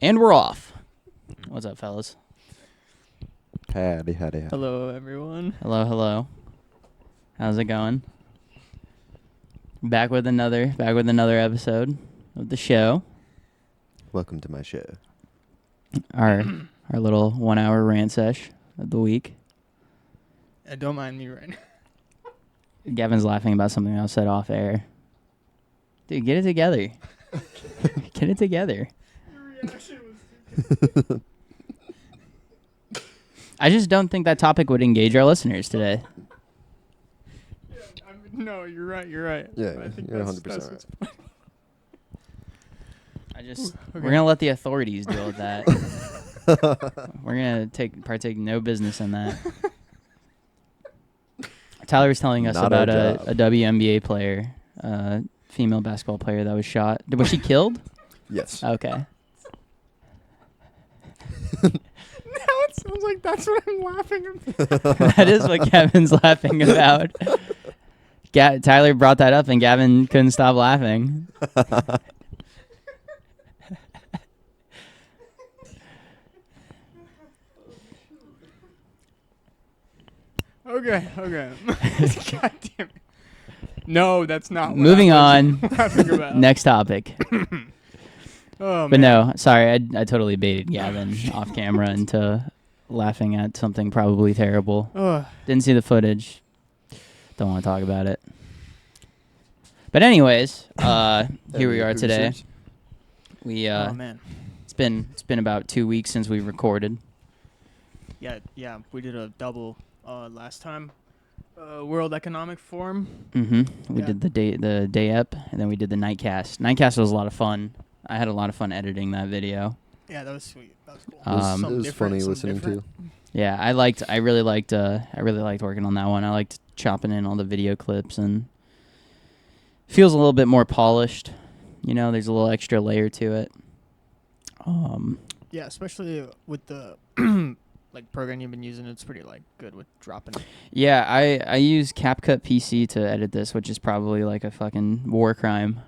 And we're off. What's up, fellas? Howdy. Hello, everyone. Hello. How's it going? Back with another episode of the show. Welcome to my show. Our little 1 hour rant sesh of the week. Don't mind me right now. Gavin's laughing about something I said off air. Dude, get it together. Get it together. Your reaction was I just don't think that topic would engage our listeners today. no, you're right. Yeah, I think you're that's 100% what's We're gonna let the authorities deal with that. We're gonna partake no business in that. Tyler was telling us Not about our a job. WNBA player, female basketball player that was shot. Was she killed? Yes. Okay. Now it sounds like that's what I'm laughing at. That is what Gavin's laughing about. Tyler brought that up and Gavin couldn't stop laughing. Okay. God damn it. No, that's not what Moving I on. was laughing about. Next topic. Oh, But man. no, sorry, I totally baited Gavin off camera into laughing at something probably terrible. Ugh. Didn't see the footage. Don't want to talk about it. But anyways, here we are today. We Oh, man. it's been about 2 weeks since we recorded. Yeah, we did a double last time. World Economic Forum. Mm-hmm. We Yeah. did the day up, and then we did the nightcast. Nightcast was a lot of fun. I had a lot of fun editing that video. Yeah, that was sweet. That was cool. It was, Um, it was funny listening to. Yeah, I really liked working on that one. I liked chopping in all the video clips, and feels a little bit more polished. You know, there's a little extra layer to it. Yeah, especially with the like program you've been using. It's pretty good with dropping. Yeah, I use CapCut PC to edit this, which is probably like a fucking war crime.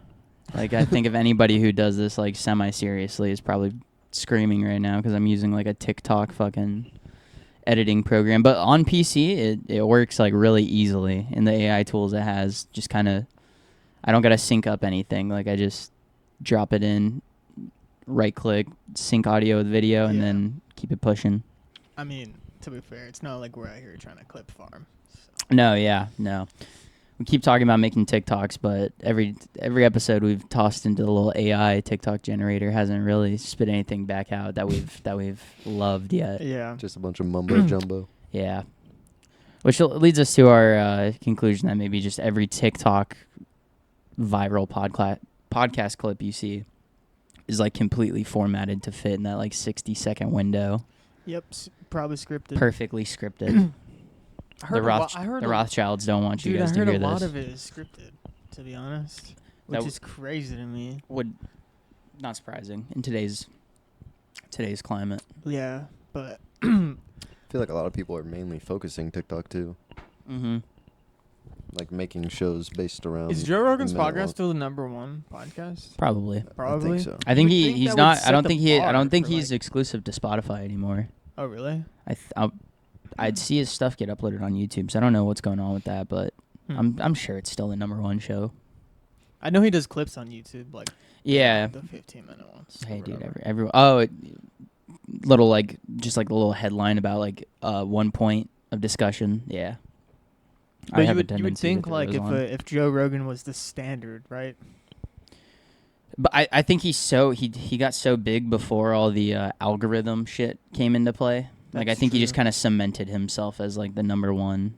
Like, I think if anybody who does this like semi-seriously is probably screaming right now because I'm using like a TikTok fucking editing program. But on PC, it works like really easily. In the AI tools it has, just kind of, I don't got to sync up anything. Like, I just drop it in, right-click, sync audio with video, and Yeah. then keep it pushing. I mean, to be fair, it's not like we're out here trying to clip farm. So. No. We keep talking about making TikToks, but every episode we've tossed into the little AI TikTok generator hasn't really spit anything back out that we've loved yet. Yeah. Just a bunch of mumbo jumbo. Yeah. Which leads us to our conclusion that maybe just every TikTok viral podcast clip you see is like completely formatted to fit in that like 60-second window. Yep. Probably scripted. Perfectly scripted. I heard The Rothschilds don't want you dude, guys I to heard hear a lot this. of it is scripted, to be honest, which That is crazy to me. Would not surprising in today's climate. Yeah, but I feel like a lot of people are mainly focusing TikTok too. Mm-hmm. Like making shows based around. is Joe Rogan's a minute podcast long. still the #1 podcast? Probably. Probably. I think so. I think You would think he's that would not. I set don't the think he. I bar don't think for, he's like- exclusive to Spotify anymore. Oh, really? I'd see his stuff get uploaded on YouTube, so I don't know what's going on with that, but I'm sure it's still the #1 show. I know he does clips on YouTube, like Yeah. the 15-minute ones. or Hey, dude. whatever. Little like just like a little headline about like 1 point of discussion. Yeah. I But have a you would tendency to think throw like those on. if Joe Rogan was the standard, right? But I think he got so big before all the algorithm shit came into play. Like, I That's think he just true. kind of cemented himself as like the #1.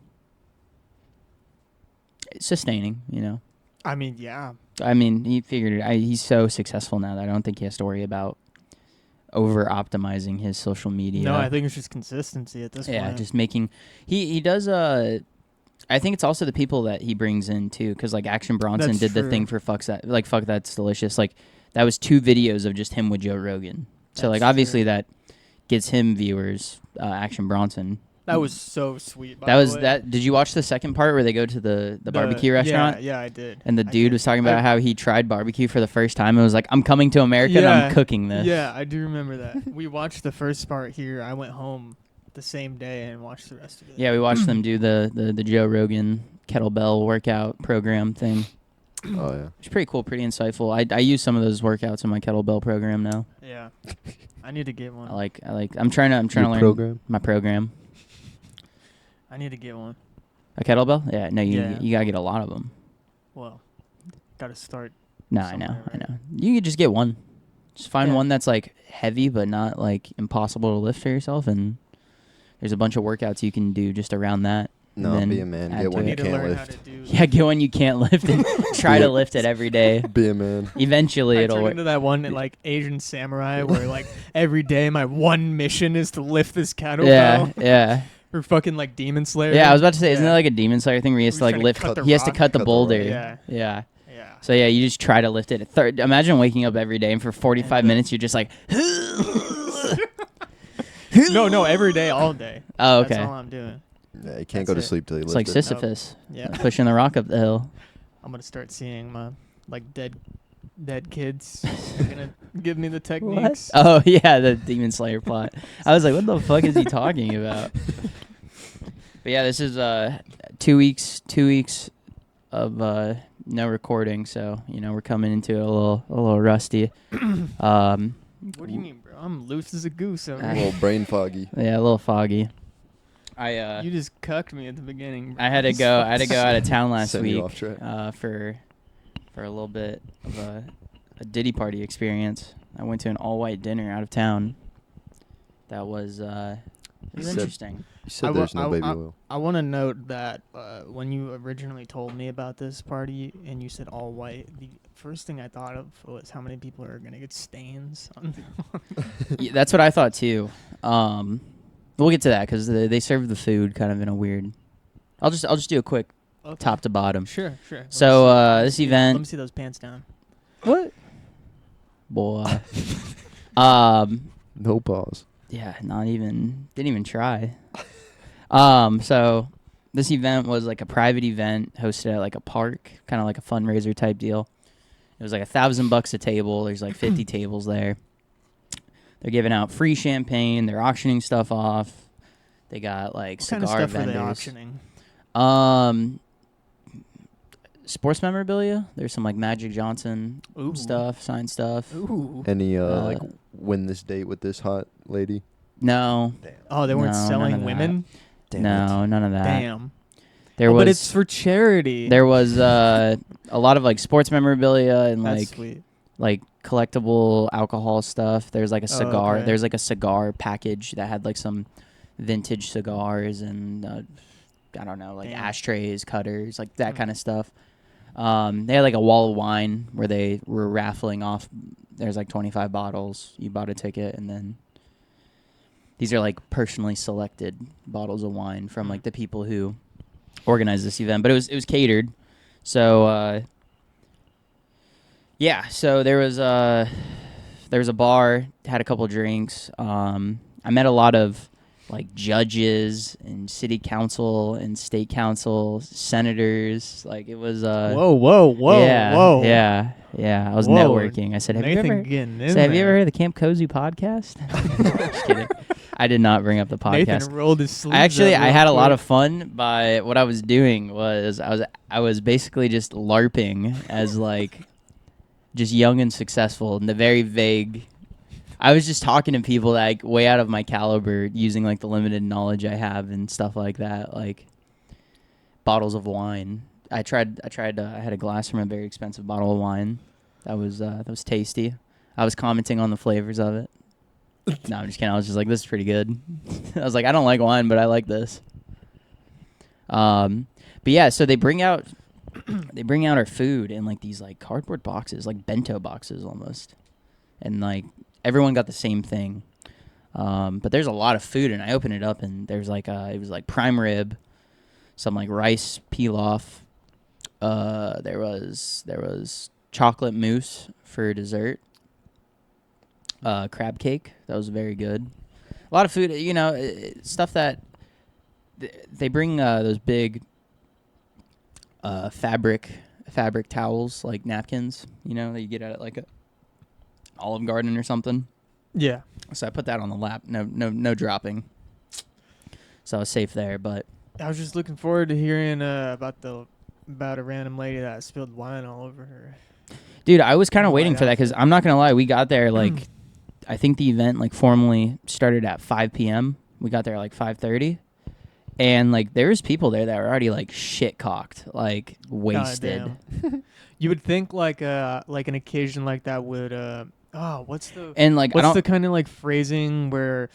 It's sustaining, you know. I mean, yeah. I mean, he figured it. He's so successful now that I don't think he has to worry about over optimizing his social media. No, I think it's just consistency at this point. Yeah, just making. He does. I think it's also the people that he brings in too, because like Action Bronson That's did the true. thing for Fuck That's Delicious. Like that was 2 videos of just him with Joe Rogan. So That's like obviously true. that gets him viewers. Action Bronson. That was so sweet. By That the was way. that. Did you watch the second part where they go to the barbecue restaurant? Yeah, I did. And the I dude did. was talking about how he tried barbecue for the first time and was like, "I'm coming to America and I'm cooking this." Yeah, I do remember that. We watched the first part here. I went home the same day and watched the rest of it. Yeah, we watched them do the Joe Rogan kettlebell workout program thing. Oh yeah. It's pretty cool, pretty insightful. I use some of those workouts in my kettlebell program now. Yeah. I need to get one. I'm trying to Your learn program? my program. I need to get one. A kettlebell? Yeah, no, you Yeah. you gotta get a lot of them. Well, gotta start. No, I know, Somewhere, I right? know. You could just get one. Just find Yeah. one that's like heavy but not like impossible to lift for yourself, and there's a bunch of workouts you can do just around that. No, then be a man. add Get to one it. you Need to can't learn how to lift. do. Yeah, get one you can't lift and try to lift it every day. Be a man. Eventually, I it'll turn work. into that one like Asian samurai where like every day my one mission is to lift this kettlebell. Yeah, yeah, Or fucking like Demon Slayer. yeah. I was about to say, isn't Yeah. there like a Demon Slayer thing where he has Who's to like trying to lift? cut the He has to rock? cut the Cut the boulder. rock. Yeah. Yeah. Yeah. So yeah, you just try to lift it. Imagine waking up every day and for 45 minutes you're just like. No, every day, all day. Oh, okay. That's all I'm doing. Yeah, you can't That's go to it. sleep till you It's lift like it. Sisyphus Yeah. pushing the rock up the hill. I'm gonna start seeing my like dead kids. They're gonna give me the techniques. Oh yeah, the Demon Slayer plot. I was like, what the fuck is he talking about? But yeah, this is 2 weeks of no recording, so we're coming into it a little rusty. What do you mean, bro? I'm loose as a goose over A here. little brain foggy. Yeah, a little foggy. You just cucked me at the beginning. Bro. I had to go out of town last Send you week off track. for a little bit of a Diddy party experience. I went to an all-white dinner out of town. That was said- interesting. You said I wa- there's no I- baby I- oil. I want to note that when you originally told me about this party and you said all white, the first thing I thought of was how many people are gonna get stains on. Yeah, that's what I thought too. We'll get to that because they serve the food kind of in a weird. I'll just do a quick Okay. top to bottom. Sure. Let me So, see- let me this see- event- Let me see those pants down. What? Boy. No pause. Yeah, didn't even try. So this event was like a private event hosted at like a park, kind of like a fundraiser type deal. It was like $1,000 a table. There's like 50 tables there. They're giving out free champagne. They're auctioning stuff off. They got like What kind cigar of stuff vendors. are they auctioning? Sports memorabilia. There's some like Magic Johnson Ooh. stuff, signed stuff. Ooh. Any Uh, like win this date with this hot lady? No, Oh, they weren't No, none of selling that. women. no, none of that. Damn. There Oh, was but it's for charity. there was a lot of like sports memorabilia and That's like sweet. like collectible alcohol stuff. There's like a Oh, cigar. okay. There's like a cigar package that had like some vintage cigars and I don't know, like Damn. ashtrays, cutters, like that Hmm. kind of stuff. They had like a wall of wine where they were raffling off. There's like 25 bottles. You bought a ticket, and then these are like personally selected bottles of wine from like the people who organized this event. But it was catered, so yeah. So there was a bar, had a couple drinks. I met a lot of like judges and city council and state council senators. Like it was Whoa. yeah. I was Whoa. networking. I said, have you Nathan ever getting in so have you there. ever heard of the Camp Cozy podcast? Just kidding. I did not bring up the podcast. Nathan rolled his sleeves Actually, up I real had a lot quick. of fun by what I was doing was I was basically just LARPing as like just young and successful and the very vague. I was just talking to people like way out of my caliber using like the limited knowledge I have and stuff like that, like bottles of wine. I had a glass from a very expensive bottle of wine. That was tasty. I was commenting on the flavors of it. No, I'm just kidding. I was just like, this is pretty good. I was like, I don't like wine, but I like this. But yeah, so they bring out our food in like these like cardboard boxes, like bento boxes almost. And like everyone got the same thing. But there's a lot of food, and I opened it up, and there's like it was like prime rib, some like rice pilaf. There was chocolate mousse for dessert. Crab cake, that was very good. A lot of food, stuff that they bring those big fabric towels, like napkins, you know, that you get at like a Olive Garden or something. Yeah. So I put that on the lap. No dropping. So I was safe there, but I was just looking forward to hearing about a random lady that spilled wine all over her. dude, I was kind of White waiting for that because outfit. I'm not gonna lie, we got there like I think the event like formally started at 5 p.m. We got there at like 5:30, and like there was people there that were already like shit cocked, like wasted. Goddamn. You would think like an occasion like that would what's the And like I what's don't. the kind of like phrasing where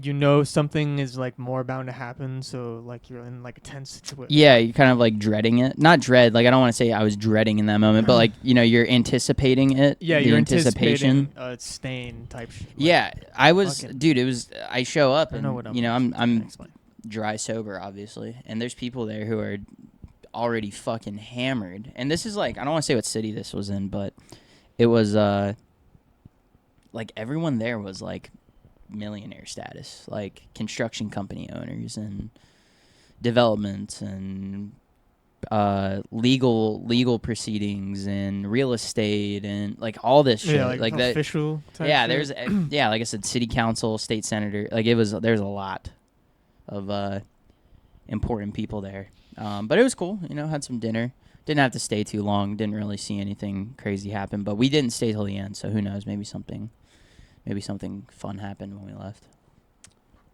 you know something is like more bound to happen, so like you're in like a tense situation. Yeah, you're kind of like dreading it. Not dread, like I don't want to say I was dreading in that moment, but like, you know, you're anticipating it. Yeah, the you're anticipation. anticipating stain type shit. Like, Yeah, I was, fucking- dude. It was. I show up I and know what you know I'm explain. dry sober, obviously, and there's people there who are already fucking hammered. And this is like I don't want to say what city this was in, but it was like everyone there was like millionaire status, like construction company owners and development and legal proceedings and real estate and like all this shit, Yeah, like that. official type Yeah, shit. there's yeah, like I said, city council, state senator, like there's a lot of important people there. But it was cool, you know, had some dinner. Didn't have to stay too long, didn't really see anything crazy happen, but we didn't stay till the end, so who knows, maybe something fun happened when we left.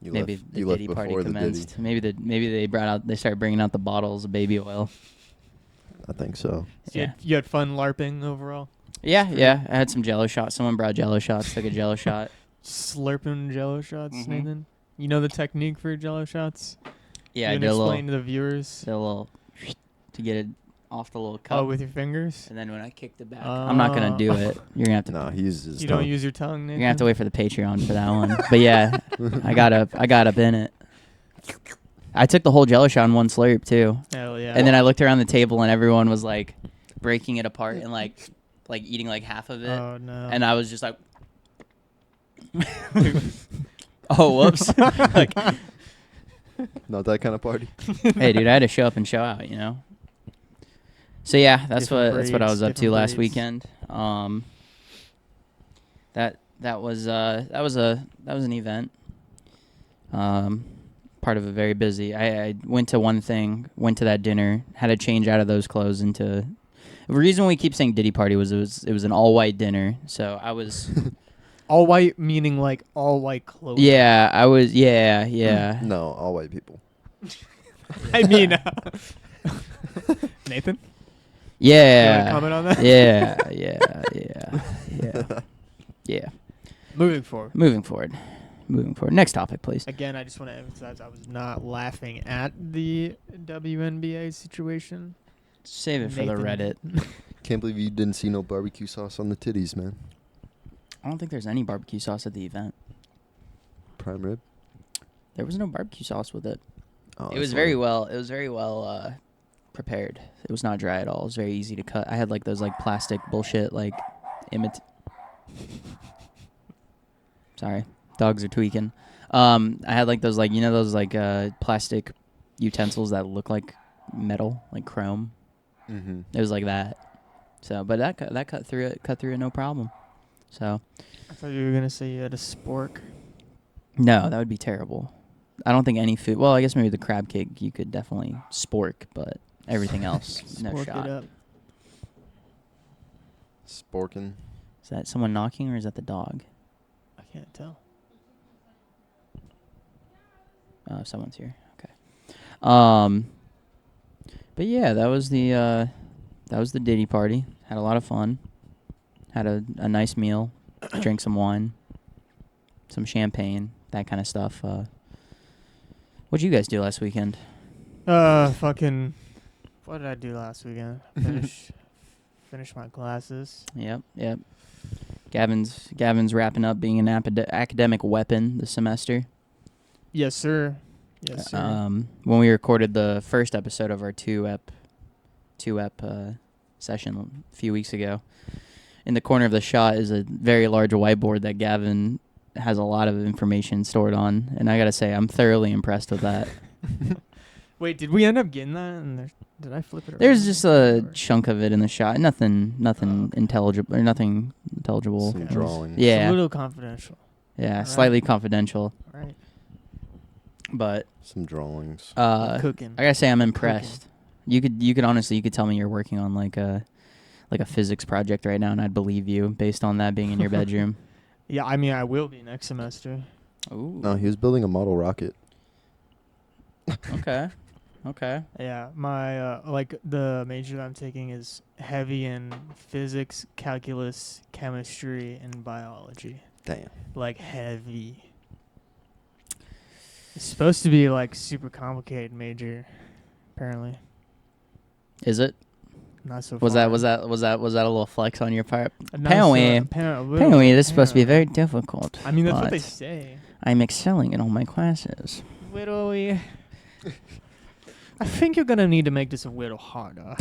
Maybe the left Diddy party before the commenced. Diddy. Maybe they started bringing out the bottles of baby oil. I think so. So Yeah. you had fun LARPing overall? Yeah, I had some Jello shots. Someone brought Jello shots, took a Jello shot. Slurping Jello shots, Mhm. Nathan. You know the technique for Jello shots? Yeah, I you did can a little, explain to the viewers. did a little to get it off the little cup. Oh, with your fingers? And then when I kicked it back, I'm not gonna do it. You're gonna have to. No, he uses his You tongue. don't use your tongue, You're Nathan? gonna have to wait for the Patreon for that one. But yeah, I got up in it. I took the whole Jello shot in one slurp too, Hell yeah. and then I looked around the table and everyone was like breaking it apart and like eating like half of it, Oh, no. and I was just like, oh whoops, like, Not that kind of party. hey dude, I had to show up and show out, you know. So yeah, that's Different what I was up to breeds, last different weekend. That was an event. Part of a very busy. I went to one thing, went to that dinner, had to change out of those clothes into. The reason we keep saying Diddy party was it was an all white dinner, so I was. all white meaning like all white clothing. Yeah, I was. Yeah. No, all white people. I mean, Nathan? Yeah. You wanna comment on that? Yeah. Moving forward. Moving forward. Next topic, please. Again, I just want to emphasize I was not laughing at the WNBA situation. Save it for the Nathan. Reddit. Can't believe you didn't see no barbecue sauce on the titties, man. I don't think there's any barbecue sauce at the event. Prime rib. There was no barbecue sauce with it. Oh, It was very well prepared. It was not dry at all. It was very easy to cut. I had like those like plastic bullshit like Sorry, dogs are tweaking. I had like those like those like plastic utensils that look like metal, like chrome. Mm-hmm. It was like that. So, but that cut through it no problem. So, I thought you were going to say you had a spork. no, that would be terrible. I don't think any food. Well, I guess maybe the crab cake you could definitely spork, but everything else, no Spork shot. it up. Sporking. Is that someone knocking or is that the dog? I can't tell. Oh, someone's here. Okay. But yeah, that was the Diddy party. Had a lot of fun. Had a nice meal. Drank some wine, some champagne, that kind of stuff. What'd you guys do last weekend? Fucking. What did I do last weekend? Finish my classes. Yep. Gavin's wrapping up being an academic weapon this semester. Yes, sir. Yes, sir. When we recorded the first episode of our two ep session a few weeks ago, in the corner of the shot is a very large whiteboard that Gavin has a lot of information stored on, and I gotta say I'm thoroughly impressed with that. Wait, did we end up getting that? And did I flip it around? There's just a Or- chunk of it in the shot. Nothing okay. intelligible or nothing intelligible. Some Okay. drawings. It's a Yeah, little confidential. yeah, Alright. slightly confidential, All right. but Some drawings. Cooking. I gotta say I'm impressed. You could honestly, you could tell me you're working on like a physics project right now, and I'd believe you based on that being in your bedroom. Yeah, I mean, I will be next semester. Ooh. No, he was building a model rocket. Okay. Okay. Yeah, my like the major that I'm taking is heavy in physics, calculus, chemistry, and biology. Damn. Like heavy. It's supposed to be like super complicated major, apparently. Is it? Not so Was far. that a little flex on your part? Not apparently- Apparently, this is supposed to be very difficult. I mean, that's what they but say. I'm excelling in all my classes. Literally. I think you're gonna need to make this a little harder.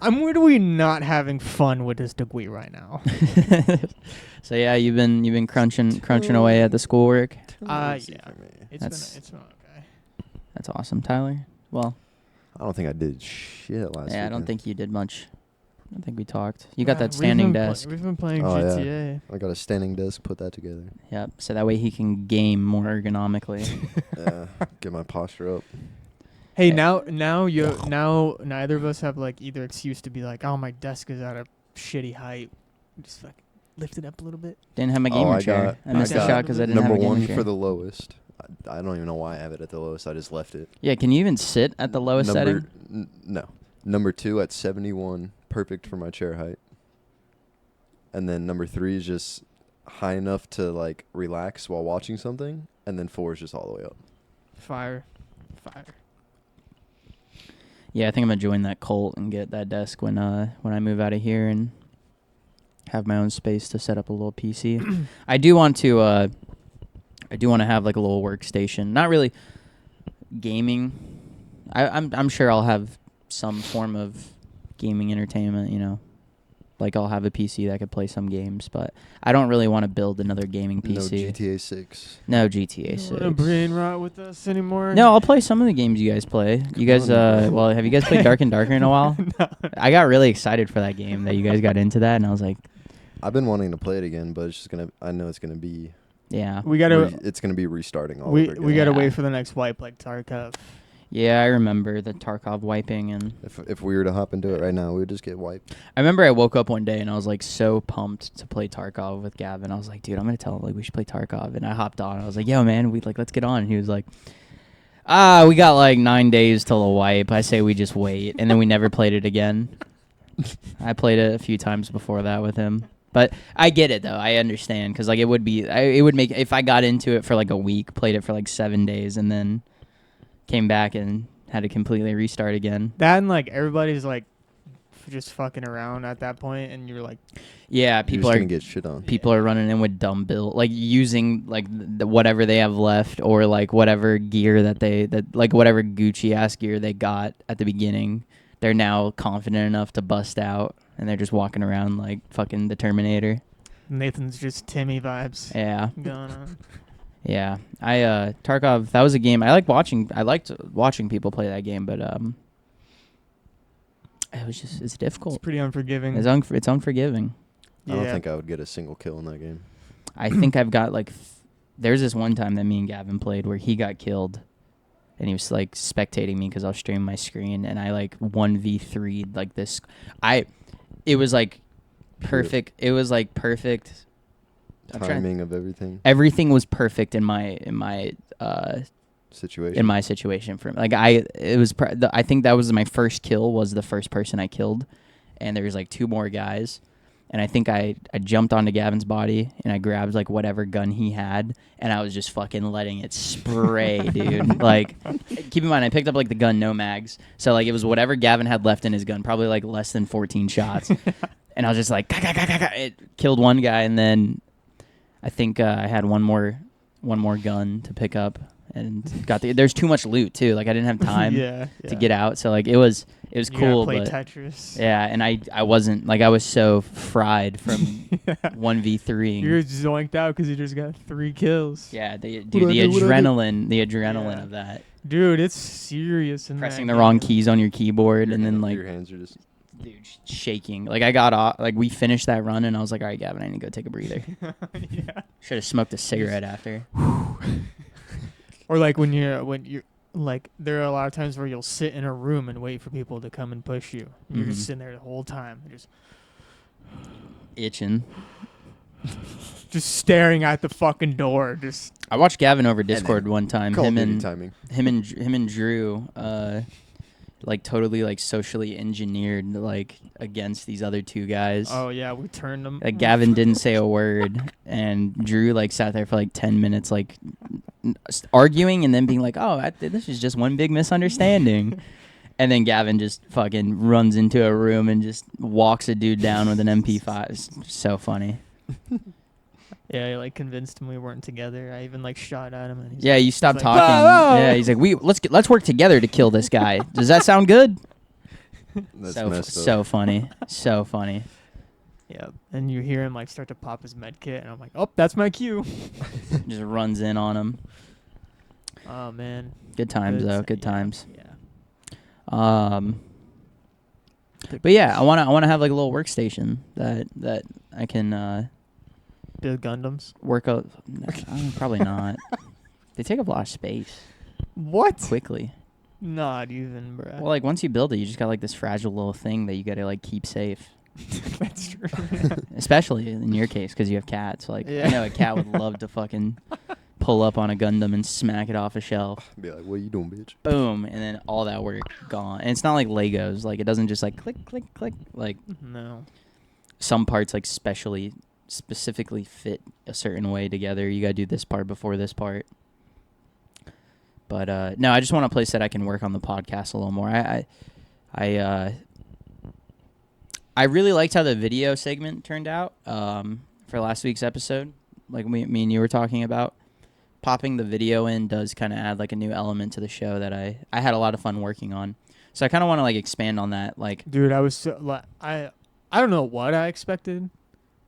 I'm literally not having fun with this degree right now. So yeah, you've been crunching away at the schoolwork. Easy Yeah. for me. It's been okay. That's awesome, Tyler. Well, I don't think I did shit last yeah, I don't weekend. think you did much. I don't think we talked. You got Yeah, that standing we've been desk. we've been playing Oh, yeah. GTA. I got a standing desk. Put that together. Yep. So that way he can game more ergonomically. Yeah. Get my posture up. Hey, Yeah. now neither of us have like either excuse to be like, oh, my desk is at a shitty height. Just fucking lift it up a little bit. Didn't have my Oh, gamer I chair. got- I missed I the got shot because I didn't Number have a gamer one chair. for the lowest. I don't even know why I have it at the lowest. I just left it. Yeah, can you even sit at the lowest setting? No. Number 2 at 71, perfect for my chair height. And then number 3 is just high enough to like relax while watching something, and then 4 is just all the way up. Fire. Yeah, I think I'm gonna join that cult and get that desk when I move out of here and have my own space to set up a little PC. I do want to have like a little workstation. Not really gaming. I'm sure I'll have some form of gaming entertainment, you know. Like I'll have a PC that could play some games, but I don't really want to build another gaming No PC. GTA 6. No GTA You 6. want to brain rot with us anymore? No, I'll play some of the games you guys play. You guys, on. well, have you guys played Dark and Darker in a while? No. I got really excited for that game that you guys got into that, and I was like, I've been wanting to play it again, but it's just I know it's gonna be. yeah. We gotta It's gonna be restarting all we over again. we gotta Yeah. wait for the next wipe like Tarkov. Yeah, I remember the Tarkov wiping, and If we were to hop into it right now, we would just get wiped. I remember I woke up one day and I was like so pumped to play Tarkov with Gavin. I was like, dude, I'm gonna tell him like we should play Tarkov, and I hopped on. I was like, yo, man, let's get on. And he was like, we got like 9 days till the wipe. I say we just wait, and then we never played it again. I played it a few times before that with him. But I get it though. I understand because like it would make if I got into it for like a week, played it for like 7 days, and then came back and had to completely restart again. That and like everybody's like just fucking around at that point, and you're like, Yeah, You're people just are gonna get shit on. people are running in with dumb build, like using like whatever they have left or like whatever gear that like whatever Gucci ass gear they got at the beginning. They're now confident enough to bust out, and they're just walking around like fucking the Terminator. Nathan's just Timmy vibes Yeah. going on. Yeah, Tarkov. That was a game I liked watching people play that game, but it's difficult. It's pretty unforgiving. It's unforgiving. I don't Yeah. think I would get a single kill in that game. I think I've got like. There's this one time that me and Gavin played where he got killed, and he was like spectating me because I was streaming my screen, and I like 1v3'd like this. It was like perfect. It was like perfect. Timing of everything. Everything was perfect in my Situation. situation for me. Like I think that was my first kill, was the first person I killed, and there was like 2 more guys, and I think I jumped onto Gavin's body and I grabbed like whatever gun he had, and I was just fucking letting it spray, dude. Like, keep in mind I picked up like the gun no mags, so like it was whatever Gavin had left in his gun, probably like less than 14 shots, and I was just like, it killed one guy, and then I think I had one more gun to pick up. And there's too much loot too. Like I didn't have time to get out. So like it was You cool, gotta play but Tetris. yeah. And I wasn't like, I was so fried from 1v3. You're zoinked out because you just got 3 kills. Yeah, the What I do, what I do. adrenaline Yeah. of that. Dude, it's serious in pressing that the wrong game. keys on your keyboard, and then like your hands are just. dude, shaking. Like I got off, like we finished that run, and I was like, all right, Gavin, I need to go take a breather. Yeah. Should have smoked a cigarette after. Or like when you're like, there are a lot of times where you'll sit in a room and wait for people to come and push you. You're Mhm. just sitting there the whole time, Itching. just staring at the fucking door. Just I watched Gavin over then Discord one time. Call of Him Duty and timing. him and Drew, like totally like socially engineered like against these other two guys. oh yeah, we turned them. Like Gavin didn't say a word, and Drew like sat there for like 10 minutes, like arguing, and then being like, "Oh, this is just one big misunderstanding." And then Gavin just fucking runs into a room and just walks a dude down with an MP5. It's so funny. Yeah, I like convinced him we weren't together. I even like shot at him. And he's Yeah, like, you stopped he's like, talking. "Whoa!" Yeah, he's like, let's work together to kill this guy. Does that sound good? That's so messed up. so funny, so funny. Yeah, and you hear him like start to pop his med kit, and I'm like, oh, that's my cue. Just runs in on him. Oh man, Good times though. Good yeah, times. Yeah. But yeah, I wanna have like a little workstation that I can Build Gundams. work out. No, probably not. They take up a lot of space What? quickly. Not even, bro. Well, like once you build it, you just got like this fragile little thing that you gotta like keep safe. That's true. Especially in your case, because you have cats. Like Yeah. I know a cat would love to fucking pull up on a Gundam and smack it off a shelf. Be like, what you doing, bitch? Boom, and then all that work gone. And it's not like Legos. Like it doesn't just like click, click, click. Like No. some parts like specifically fit a certain way together. You gotta do this part before this part. But no, I just want a place that I can work on the podcast a little more. I really liked how the video segment turned out for last week's episode. Like me and you were talking about. Popping the video in does kind of add like a new element to the show that I had a lot of fun working on. So I kind of want to like expand on that. Like, Dude, I was so, like, I don't know what I expected,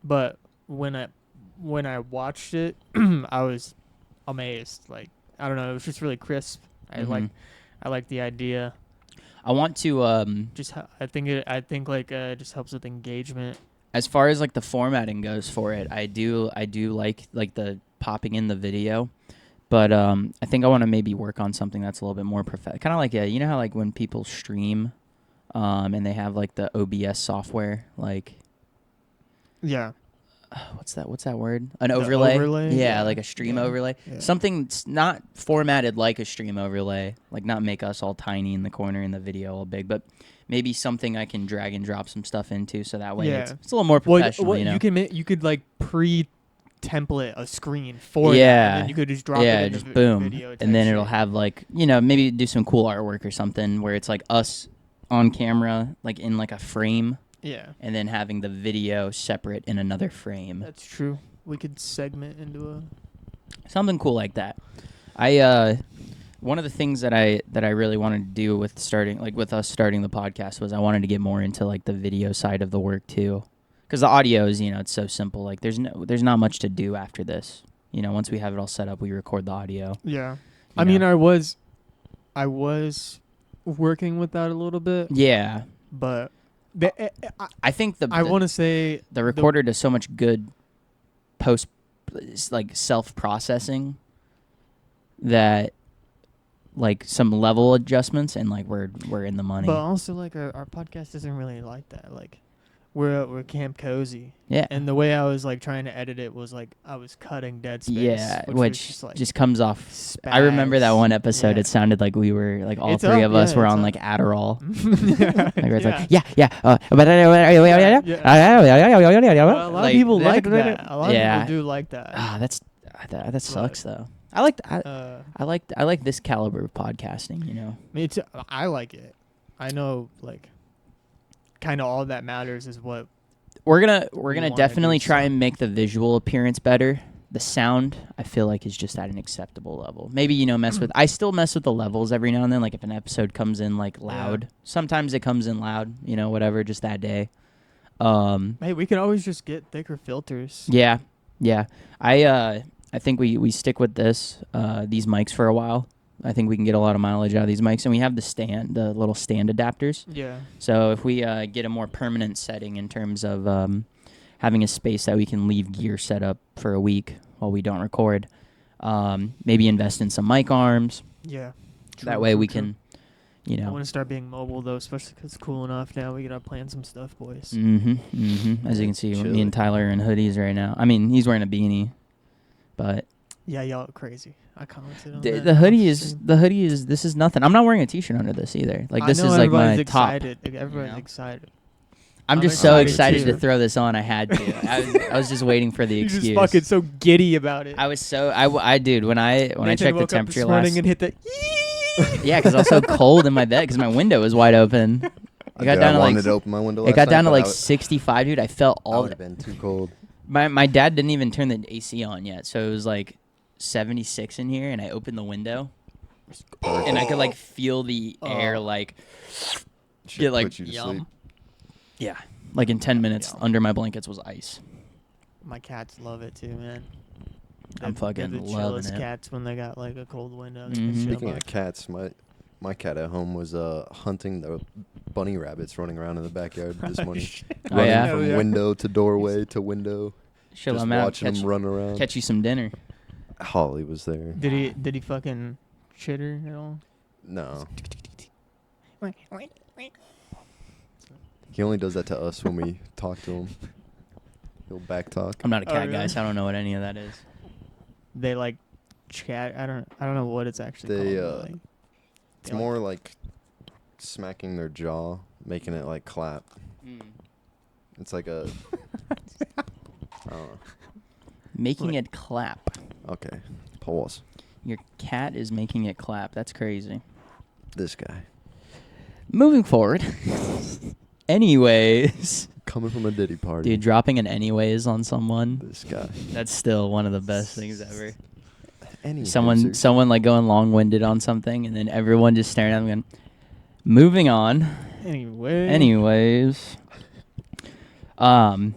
but when I watched it, I was amazed. Like, I don't know, it was just really crisp. I like the idea. I want to I think just helps with engagement. as far as like the formatting goes for it, I do like the popping in the video, but I think I want to maybe work on something that's a little bit more kind of like you know how like when people stream, and they have like the OBS software, like Yeah. what's that word? An The overlay? overlay? Yeah, Yeah. like a stream Yeah. overlay. Yeah. Something that's not formatted like a stream overlay, like not make us all tiny in the corner and the video all big, but maybe something I can drag and drop some stuff into, so that way Yeah. it's a little more professional, you know? You could like template a screen for Yeah. that, and then you could just drop it in just the boom, video type and then it'll shit. have like, you know, maybe do some cool artwork or something where it's like us on camera, like in like a frame, Yeah. and then having the video separate in another frame. That's true. We could segment into a Something cool like that. One of the things that I really wanted to do with us starting the podcast was I wanted to get more into like the video side of the work too, because the audio is, you know, it's so simple. Like there's not much to do after this. You know, once we have it all set up, we record the audio. Yeah. you I mean, know. I was working with that a little bit, Yeah, but I think I want to say the recorder does so much good post like self-processing that like some level adjustments and like we're in the money. but also like our podcast isn't really like that. Like we're Camp Cozy, Yeah. and the way I was like trying to edit it was like I was cutting dead space. Yeah, was which just, like, just comes off. I remember that spaz. one episode. Yeah. It sounded like we were like all It's three up, of us yeah, were it's on up. like Adderall. yeah. Like where it's Yeah. like but Well, a lot of people like that. A lot of yeah. people do like that. That sucks though. I like this caliber of podcasting. You know. Me too. I like it. I know, like, kind of all that matters is what. We're gonna wanna definitely do try some- and make the visual appearance better. The sound, I feel like, is just at an acceptable level. Maybe, you know, I still mess with the levels every now and then. Like if an episode comes in like loud, sometimes it comes in loud. You know, whatever, just that day. Hey, we can always just get thicker filters. Yeah. I think we stick with these mics for a while. I think we can get a lot of mileage out of these mics, and we have the little stand adapters. Yeah. So if we get a more permanent setting in terms of having a space that we can leave gear set up for a week while we don't record, maybe invest in some mic arms. Yeah. That way we can, you I know. want to start being mobile though, especially 'cause it's cool enough now. We gotta plan some stuff, boys. As you can see, Chilly. me and Tyler are in hoodies right now. I mean, he's wearing a beanie, but Yeah, y'all are crazy. I commented on the, that the on hoodie stream. is this is nothing. I'm not wearing a t-shirt under this either. Like I this know is like my everybody's top. excited. Everybody's know? excited. I'm I'm just so excited excited to too. throw this on. I had to. I was just waiting for the You're excuse. just fucking so giddy about it. I was so I dude when I Nathan checked the woke up temperature this morning last. and hit the. Yeah, because I was so cold in my bed because my window was wide open. It got Dude, down I to wanted like to open my window. it got down to like I 65, dude. I felt all. would have been too cold. My dad didn't even turn the AC on yet, so it was like 76 in here, and I opened the window, and I could like feel the air like Should get like put you to yum. sleep. Yeah, like in 10 minutes, Yum. under my blankets was ice. My cats love it too, man. I'm They're fucking the loving chillest it. cats when they got like a cold window. Mhm. Speaking of cats, my cat at home was hunting the bunny rabbits running around in the backyard this morning, Oh, running yeah? from window to doorway to window, Chill just them out. watching them run around. Catch you some dinner. Holly was there. Did he fucking chitter at all? No, he only does that to us when we talk to him. He'll back talk. I'm not a Oh, cat guy, really? so I don't know what any of that is. They like chat. I don't know what it's actually They, called. but, like, It's they, like- more like smacking their jaw, making it like clap. It's like a. I don't know. Making Like- it clap. Okay, pause. Your cat is making it clap. That's crazy. This guy Moving forward. Anyways. coming from a Diddy party. Dude, dropping an anyways on someone, This guy. that's still one of the best things ever. Any Someone like going long-winded on something, and then everyone just staring at them going, moving on. Anyway. Anyways. But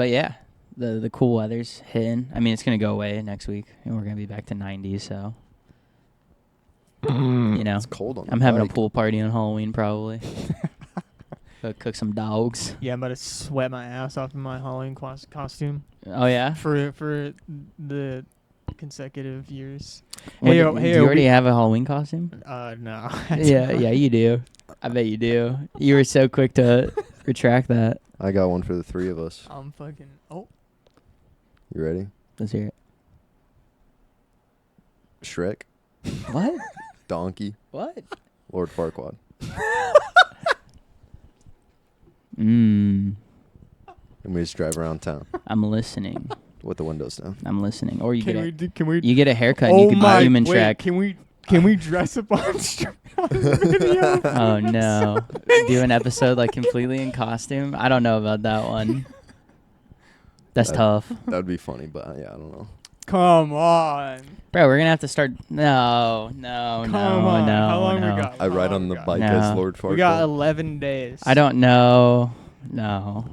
yeah, the cool weather's hitting. I mean, it's going to go away next week, and we're going to be back to 90, so, you know. It's cold on. I'm the having a bike. pool party on Halloween, probably. Go cook some dogs. Yeah, I'm about to sweat my ass off in my Halloween costume Oh, yeah? for the consecutive years. What, Hey, do hey, you are already we- have a Halloween costume? No. Yeah, you do. I bet you do. You were so quick to retract that. I got one for the three of us. I'm fucking. Oh. You ready? Let's hear it. Shrek, What? Donkey, What? Lord Farquaad. Mmm. And we just drive around town I'm listening. with the windows down. I'm listening. Or you Can we? you get a haircut and you can my! human Wait, track. Can we dress up on video? Oh no. Do an episode like completely in costume? I don't know about that one. That's That- tough. That would be funny, but yeah, I don't know. Come on. Bro, we're gonna have to start no. Come on. No, How long no. we got? I How ride long on we the got? bike No. as Lord Farquaad. We got 11 days. I don't know. No.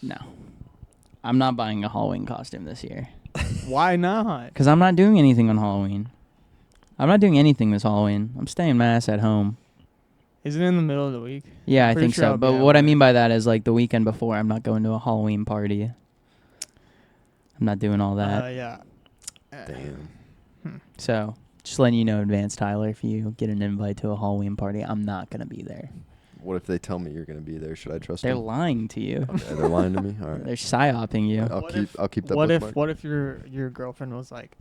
No. I'm not buying a Halloween costume this year. Why not? Because I'm not doing anything on Halloween. I'm not doing anything this Halloween. I'm staying my ass at home. Is it in the middle of the week? Yeah, I Pretty think sure so. I'll be But at what I work. mean by that is like the weekend before, I'm not going to a Halloween party. I'm not doing all that. Yeah. Damn. So just letting you know in advance, Tyler, if you get an invite to a Halloween party, I'm not going to be there. What if they tell me you're gonna be there? Should I trust They're them? lying to you. Yeah, they're lying to me. All right. They're psyoping you. I'll keep that. What bookmark. if what if your girlfriend was like,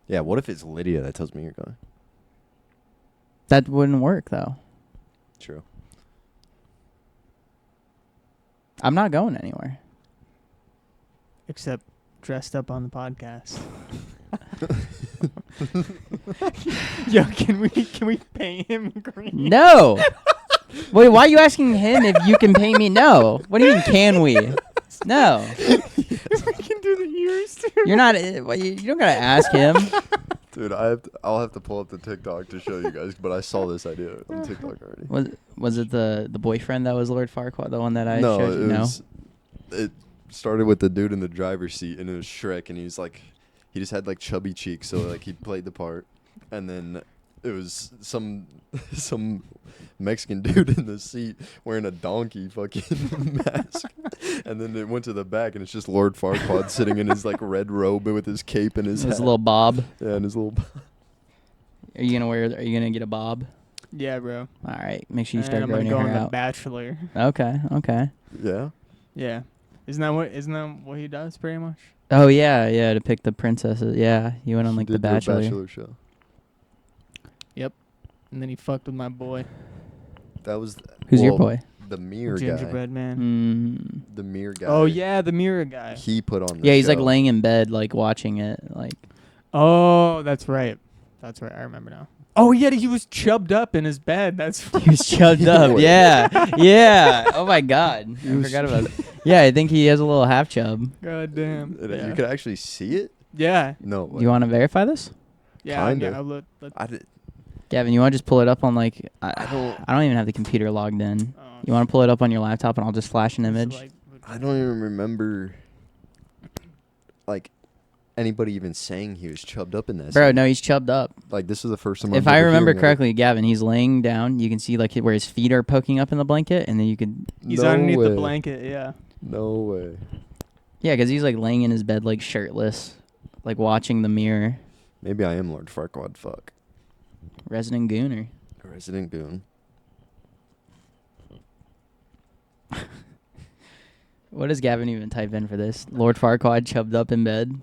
Yeah. What if it's Lydia that tells me you're going? That wouldn't work, though. True. I'm not going anywhere. except dressed up on the podcast? Yo, can we pay him green? No. Wait, why are you asking him if you can pay me? No. What do you mean, can we? No. We can do the ears too. You're not. You don't gotta ask him. Dude, I'll have to pull up the TikTok to show you guys, but I saw this idea on TikTok already. Was it the boyfriend that was Lord Farquaad, the one that I no, showed you? it No. was started with the dude in the driver's seat, and it was Shrek, and he just had like chubby cheeks, so like he played the part, and then it was some Mexican dude in the seat wearing a donkey fucking mask, and then it went to the back, and it's just Lord Farquaad sitting in his like red robe with his cape and his His hat. little bob. Yeah, and his little. Are you gonna get a bob? Yeah, bro. All right. Make sure you And start I'm gonna growing go your on hair The out. Bachelor. Okay. Okay. Yeah. Yeah. Isn't that what he does pretty much? Oh yeah, yeah. To pick the princesses. Yeah, you went on He like the did do a Bachelor. Bachelor show. And then he fucked with my boy, That was Who's your well, boy? the mirror guy. Gingerbread Man. Mm. The mirror guy. Oh yeah, the mirror guy. He put on. The Yeah, he's like show. laying in bed, like watching it. Like Oh, that's right. That's right. I remember now. Oh yeah, he was chubbed up in his bed. That's he was chubbed up. Boy. Yeah, yeah. Oh my god, I was- forgot about it. Yeah, I think he has a little half chub. God damn. And Yeah. You could actually see it. Yeah. No. Way. You want to verify this, Yeah. Kinda. Yeah. I did. Gavin? You want to just pull it up on like don't- I don't even have the computer logged in. Oh, You want to pull it up on your laptop and I'll just flash an image? I don't even remember. Like, anybody even saying he was chubbed up in this. Bro, no, he's chubbed up. Like this is the first time. If I'm I ever remember hearing of it. correctly, Gavin, he's laying down. You can see like where his feet are poking up in the blanket, and then you could, He's No underneath way. the blanket. Yeah. No way. yeah, because he's like laying in his bed like shirtless, like watching the mirror. Maybe I am Lord Farquaad. Fuck. Resident Gooner. A resident goon. What does Gavin even type in for this? Lord Farquaad chubbed up in bed.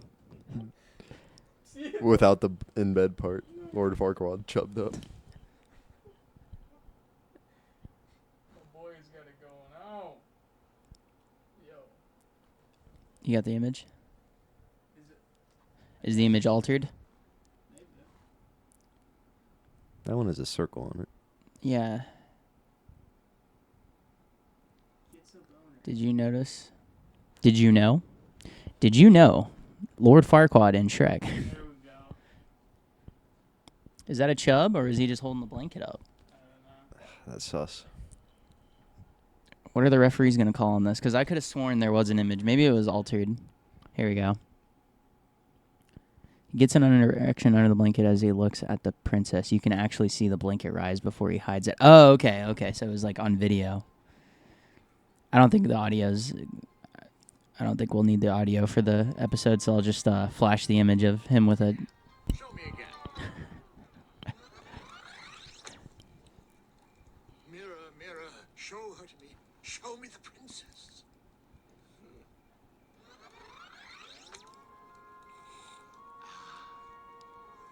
Without the in bed part. Lord Farquaad chubbed up. Boy's got it going on. Yo. You got the image? Is the image altered? That one has a circle on it. Yeah. Did you notice? Did you know? Did you know? Lord Farquaad in Shrek. There we go. Is that a chub or is he just holding the blanket up? That's sus. What are the referees going to call on this? Because I could have sworn there was an image. Maybe it was altered. Here we go. He gets an erection under the blanket as he looks at the princess. You can actually see the blanket rise before he hides it. Oh, okay, okay. So it was like on video. I don't think the audio's... I don't think we'll need the audio for the episode, so I'll just flash the image of him with a... Show me again. Mirror, mirror, show her to me. Show me the princess.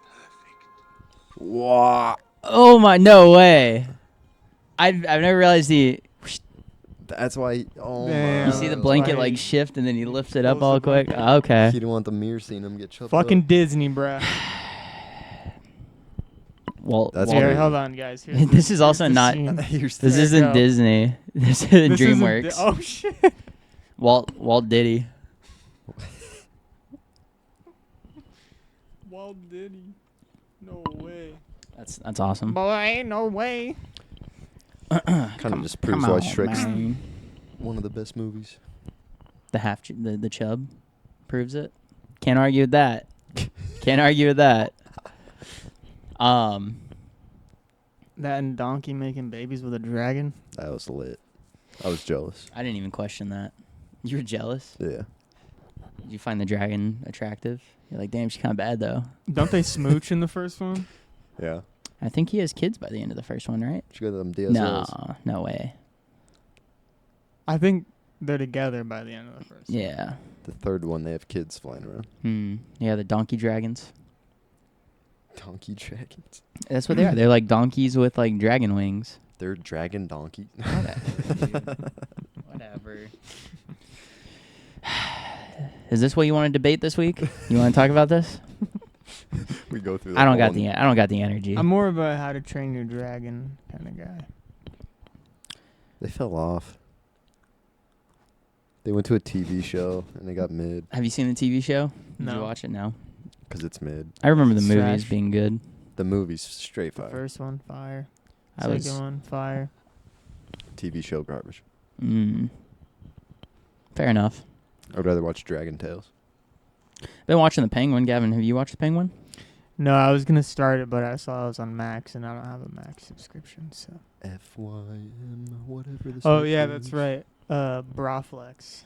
Perfect. Wow. Oh my... No way. I've never realized he... That's why. Oh Damn. You my. see the That's blanket why like he- shift and then he lifts it up pulls all the quick. blanket. Okay. He didn't want the mirror seeing him get chubbed Fucking up. Disney, bruh. Walt, That's Here, weird. hold on, guys. Here's This the- is also here's the not- scene. Here's This There you isn't go. Disney. This is This isn't DreamWorks. oh shit. Walt Diddy. Walt Diddy. No way. That's awesome. Boy, no way. kind of just proves why Shrek's man. one of the best movies. The chub proves it. Can't argue with that. Can't argue with that. That and Donkey making babies with a dragon. That was lit. I was jealous. I didn't even question that. You were jealous. Yeah. Did you find the dragon attractive? You're like, damn, she's kind of bad though. Don't they smooch in the first one? Yeah. I think he has kids by the end of the first one, right? She got them DSLs. No, no way. I think they're together by the end of the first. Yeah. The third one, they have kids flying around. Yeah, the donkey dragons. Donkey dragons. That's what they are. They're like donkeys with like dragon wings. They're dragon donkey. Whatever. Is this what you want to debate this week? You want to talk about this? We go through. I don't got the energy. I'm more of a How to Train Your Dragon kind of guy. They fell off. They went to a TV show and they got mid Have you seen the TV show? Did you No. watch it? No. because it's mid. I remember the It's movies trash. being good. The movie's straight The fire. first one, fire. I Second was. one, fire. TV show garbage. Fair enough. I'd rather watch Dragon Tales. Been watching The Penguin. Gavin, have you watched The Penguin? No, I was gonna start it, but I saw it was on Max, and I don't have a Max subscription. So. FYM, whatever the Oh site yeah, is. that's right. Braflex.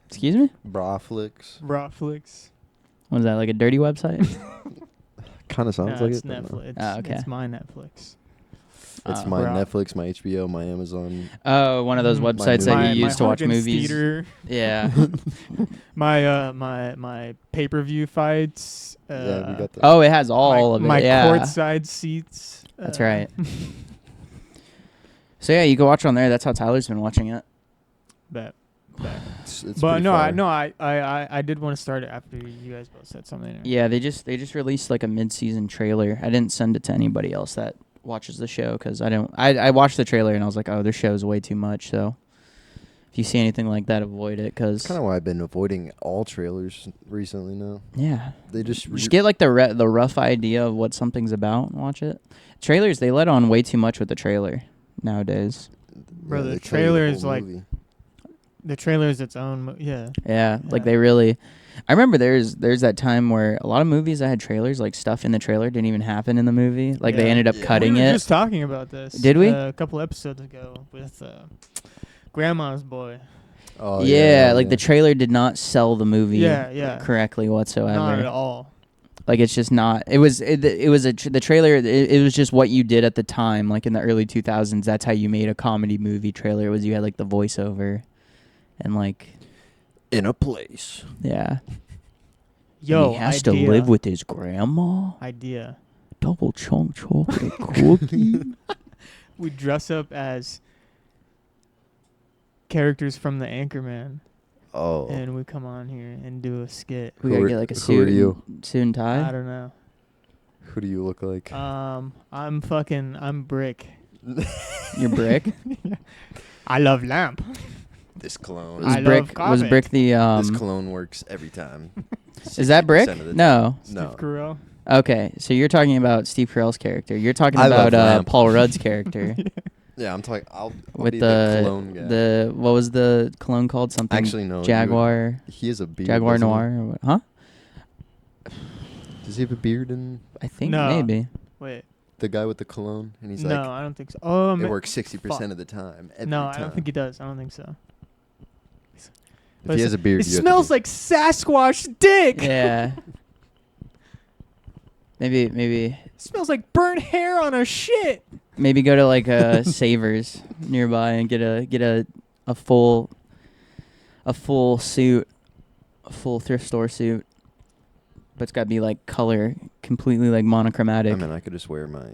Excuse me? Braflix. Braflix. What is that, like a dirty website? Kind of sounds No, like it's it. but no. Netflix. Oh, okay. It's my Netflix. It's Oh. my Bra- Netflix, my HBO, my Amazon. Oh, one of those My websites that movie. you use to watch Hawkins movies. Theater, Yeah. my pay-per-view fights. Yeah, we got that. Oh, it has all of it. My Yeah. courtside seats. That's right. So yeah, you can watch on there. That's how Tyler's been watching it. Bet. It's But pretty no, fire. I did want to start it after you guys both said something. Yeah, they just released like a mid-season trailer. I didn't send it to anybody else that watches the show because I watched the trailer and I was like, oh, this show's way too much. So if you see anything like that, avoid it because That's kind of why I've been avoiding all trailers recently now. yeah, They just get like the rough idea of what something's about and watch it. Trailers, they let on way too much with the trailer nowadays. Bro, the they tell you trailer whole is like- movie. The trailer is its own. Yeah. Yeah, like Yeah. they really. I remember there's that time where a lot of movies that had trailers, like stuff in the trailer didn't even happen in the movie. Like they Yeah. ended up Yeah. cutting we were it. just talking about this. Did we? A couple episodes ago with Grandma's Boy. Oh, yeah, like the trailer did not sell the movie Yeah. correctly whatsoever. Not at all. Like it's just not. It was the trailer. It was just what you did at the time, like in the early 2000s. That's how you made a comedy movie trailer. Was you had like the voiceover, and like in a place. yeah. Yo, he has idea. to live with his grandma. Idea. Double chunk chocolate cookie. We dress up as characters from the Anchorman, Oh, and we come on here and do a skit. We Who gotta are- get like a who suit. are you? Suit and I tie. don't know. who do you look like? I'm Brick. Your brick. I love lamp. This cologne. Was I brick love was comic. brick the this cologne works every time. Is that brick? 60% of the No. Steve No. Carell. Okay, so you're talking about Steve Carell's character. You're talking I love about Lamp. Paul Rudd's character Yeah, I'm talking. I'll with be the cologne guy. the what was the cologne called? Something Actually, no. Jaguar He has a beard. Jaguar doesn't he? Noir or what? Huh? Does he have a beard in I think No. maybe. Wait. the guy with the cologne? And he's No, like, I don't think so. Oh, it ma- works 60% fuck. of the time. Every No, time. I don't think he does. I don't think so. If he has a beard, It you have to smells be- like Sasquatch dick. Yeah. maybe It smells like burnt hair on a shit. go to like a Savers nearby and get a full suit, a full thrift store suit. But it's got to be like color, completely like monochromatic. I mean, I could just wear my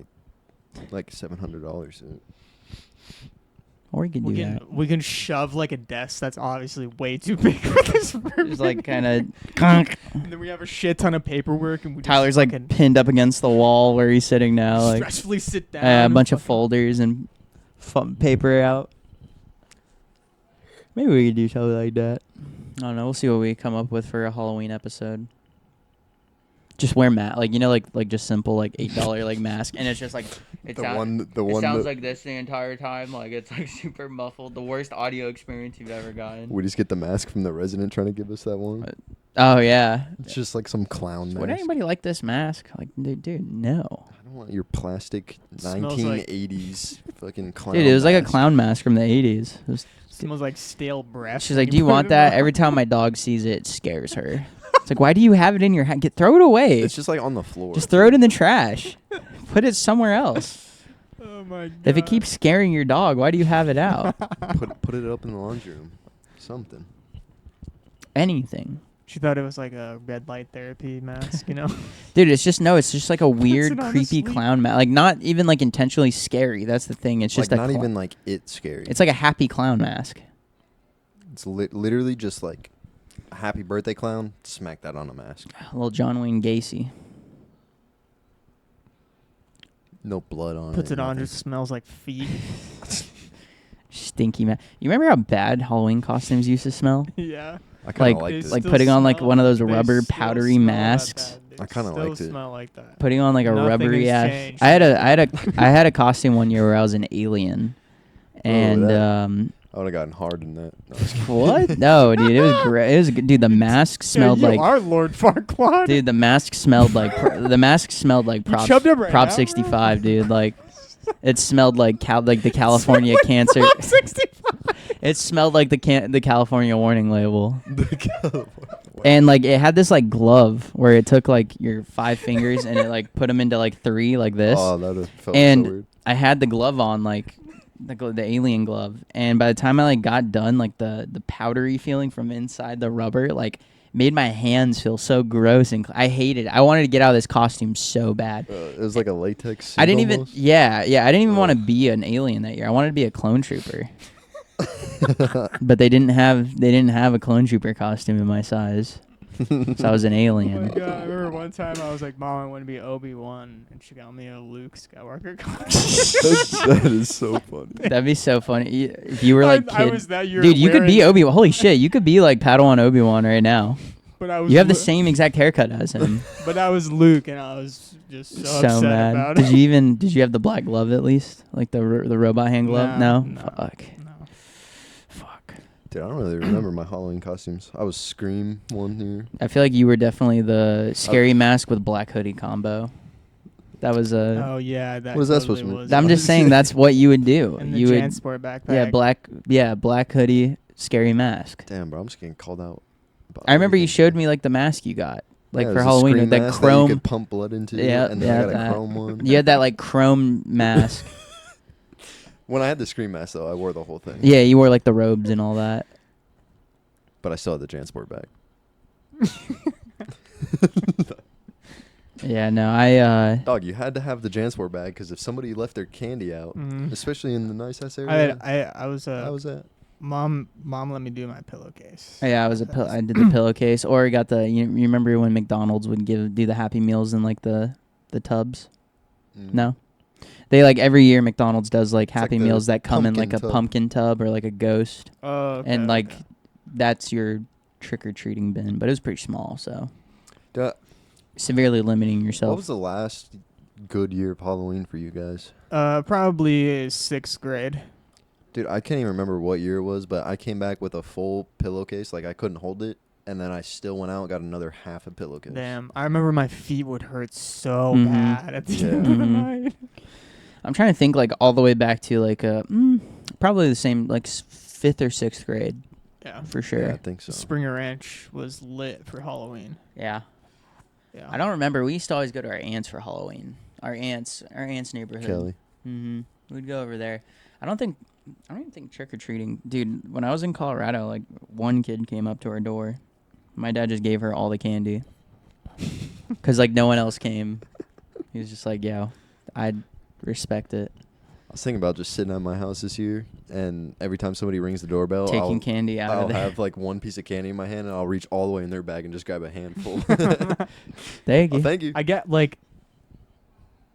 like $700 suit. Or you could do that. We can shove like a desk that's obviously way too big for this room. Just like kind of and then we have a shit ton of paperwork and we Tyler's just like fucking pinned up against the wall where he's sitting now, like stressfully sit down. a and bunch of fucking- folders and paper out. Maybe we could do something like that. I don't know. We'll see what we come up with for a Halloween episode. Just wear like just simple like $8 like mask, and it's just like it sounds that like this the entire time. Like it's like super muffled. The worst audio experience you've ever gotten. we just get the mask from the resident trying to give us that one. Oh yeah. It's just like some clown mask. Would anybody like this mask? Like, dude, no. I don't want your plastic Smells like- 1980s fucking clown. Dude, it was like a mask. clown mask from the 80s. It was Smells like stale breath. She's when like, "Do you put want it that?" on. Every time my dog sees it, it scares her. It's like, why do you have it in your hand? Throw it away. It's just like on the floor. Just throw it in the trash. Put it somewhere else. Oh my god. If it keeps scaring your dog, why do you have it out? put it up in the laundry room. Something. Anything. She thought it was like a red light therapy mask, you know? Dude, it's just like a weird, it on to creepy sleep. clown mask. Like not even like intentionally scary. That's the thing. It's just like a not even like it's scary. It's like a happy clown mask. It's literally just like a happy birthday clown. Smack that on a mask. A little John Wayne Gacy. No blood on it. Puts it on, nothing. just smells like feet. Stinky mask. You remember how bad Halloween costumes used to smell? Yeah. I kind like- of liked They it. like still putting on like smell- one of those they rubber still powdery smell that masks. bad. They I kinda still liked it. smell like that. Putting on like a Nothing rubbery has ass. changed. I had a costume one year where I was an alien, and that. I would have gotten hard in that. No, I was kidding. What? No, dude, it was great. It was dude. The mask smelled yeah, you like are Lord Farquaad. dude. The mask smelled like Prop chubbed up right Prop now, 65, dude. Like it smelled like the California cancer. Prop 65. It smelled like the California warning label. The California- And like it had this like glove where it took like your 5 fingers and it like put them into like 3 like this. Oh, that felt And so weird. I had the glove on like the alien glove, and by the time I like got done, like the powdery feeling from inside the rubber like made my hands feel so gross, and I hated it. I wanted to get out of this costume so bad. It was like a latex suit I didn't even almost. yeah I didn't even want to Ugh. be an alien that year. I wanted to be a clone trooper. But they didn't have a clone trooper costume in my size. So I was an Oh alien. my god! I remember one time I was like, "Mom, I want to be Obi-Wan," and she got me a Luke Skywalker costume. That is so funny. That'd be so funny if you were like I kid. was that year. Dude, you could be wearing- Obi-Wan. Holy shit, you could be like Padawan Obi-Wan right now. But I was. You have the Lu- same exact haircut as him. But I was Luke, and I was just so, upset mad. about Did it. you have the black glove at least? Like the robot hand glove? No, No? no. Fuck. No. Fuck. Dude, I don't really remember my Halloween costumes. I was Scream one year. I feel like you were definitely the scary mask with black hoodie combo. That was a Oh yeah, that. What is that totally supposed to mean? was I'm it. just saying that's what you would do. And the You would Jansport backpack. black hoodie, scary mask. Damn, bro, I'm just getting called out. about I remember you everything. showed me like the mask you got. Like Yeah, for there's a Halloween Scream with that mask that you chrome. could pump blood into. Yeah, and then yeah, I got that. a chrome one. You had that like chrome mask. When I had the Scream mask, though, I wore the whole thing. Yeah, you wore like the robes and all that. But I still had the Jansport bag. Yeah, no, I Dog, you had to have the Jansport bag because if somebody left their candy out, Mhm. especially in the nice ass area, I was I was at. mom let me do my pillowcase. yeah, I did the pillowcase, or I got the you remember when McDonald's would do the Happy Meals in like the tubs? No. They like every year McDonald's does like like Happy the Meals that come in pumpkin like a tub. pumpkin tub or like a ghost, Oh, okay, and like okay. that's your trick or treating bin, but it was pretty small, so Duh, severely limiting what yourself. was the last good year of Halloween for you guys? Probably 6th grade. Dude, I can't even remember what year it was, but I came back with a full pillowcase. Like, I couldn't hold it. And then I still went out and got another half a pillowcase. Damn, I remember my feet would hurt so Mhm. bad at the Yeah. end of the Mhm. night. I'm trying to think like all the way back to like probably the same like 5th or 6th grade Yeah. for sure. Yeah, I think so. Springer Ranch was lit for Halloween. Yeah. Yeah. I don't remember. We used to always go to our aunt's for Halloween. Our aunt's neighborhood. Kelly. Mm-hmm. We'd go over there. I don't even think trick or treating, dude. When I was in Colorado, like one kid came up to our door. My dad just gave her all the candy, cause like no one else came. He was just like, "Yo, I'd respect it." I was thinking about just sitting at my house this year, and every time somebody rings the doorbell, Taking I'll, candy out I'll of there. have like one piece of candy in my hand, and I'll reach all the way in their bag and just grab a handful. Thank you. Oh, thank you. I get like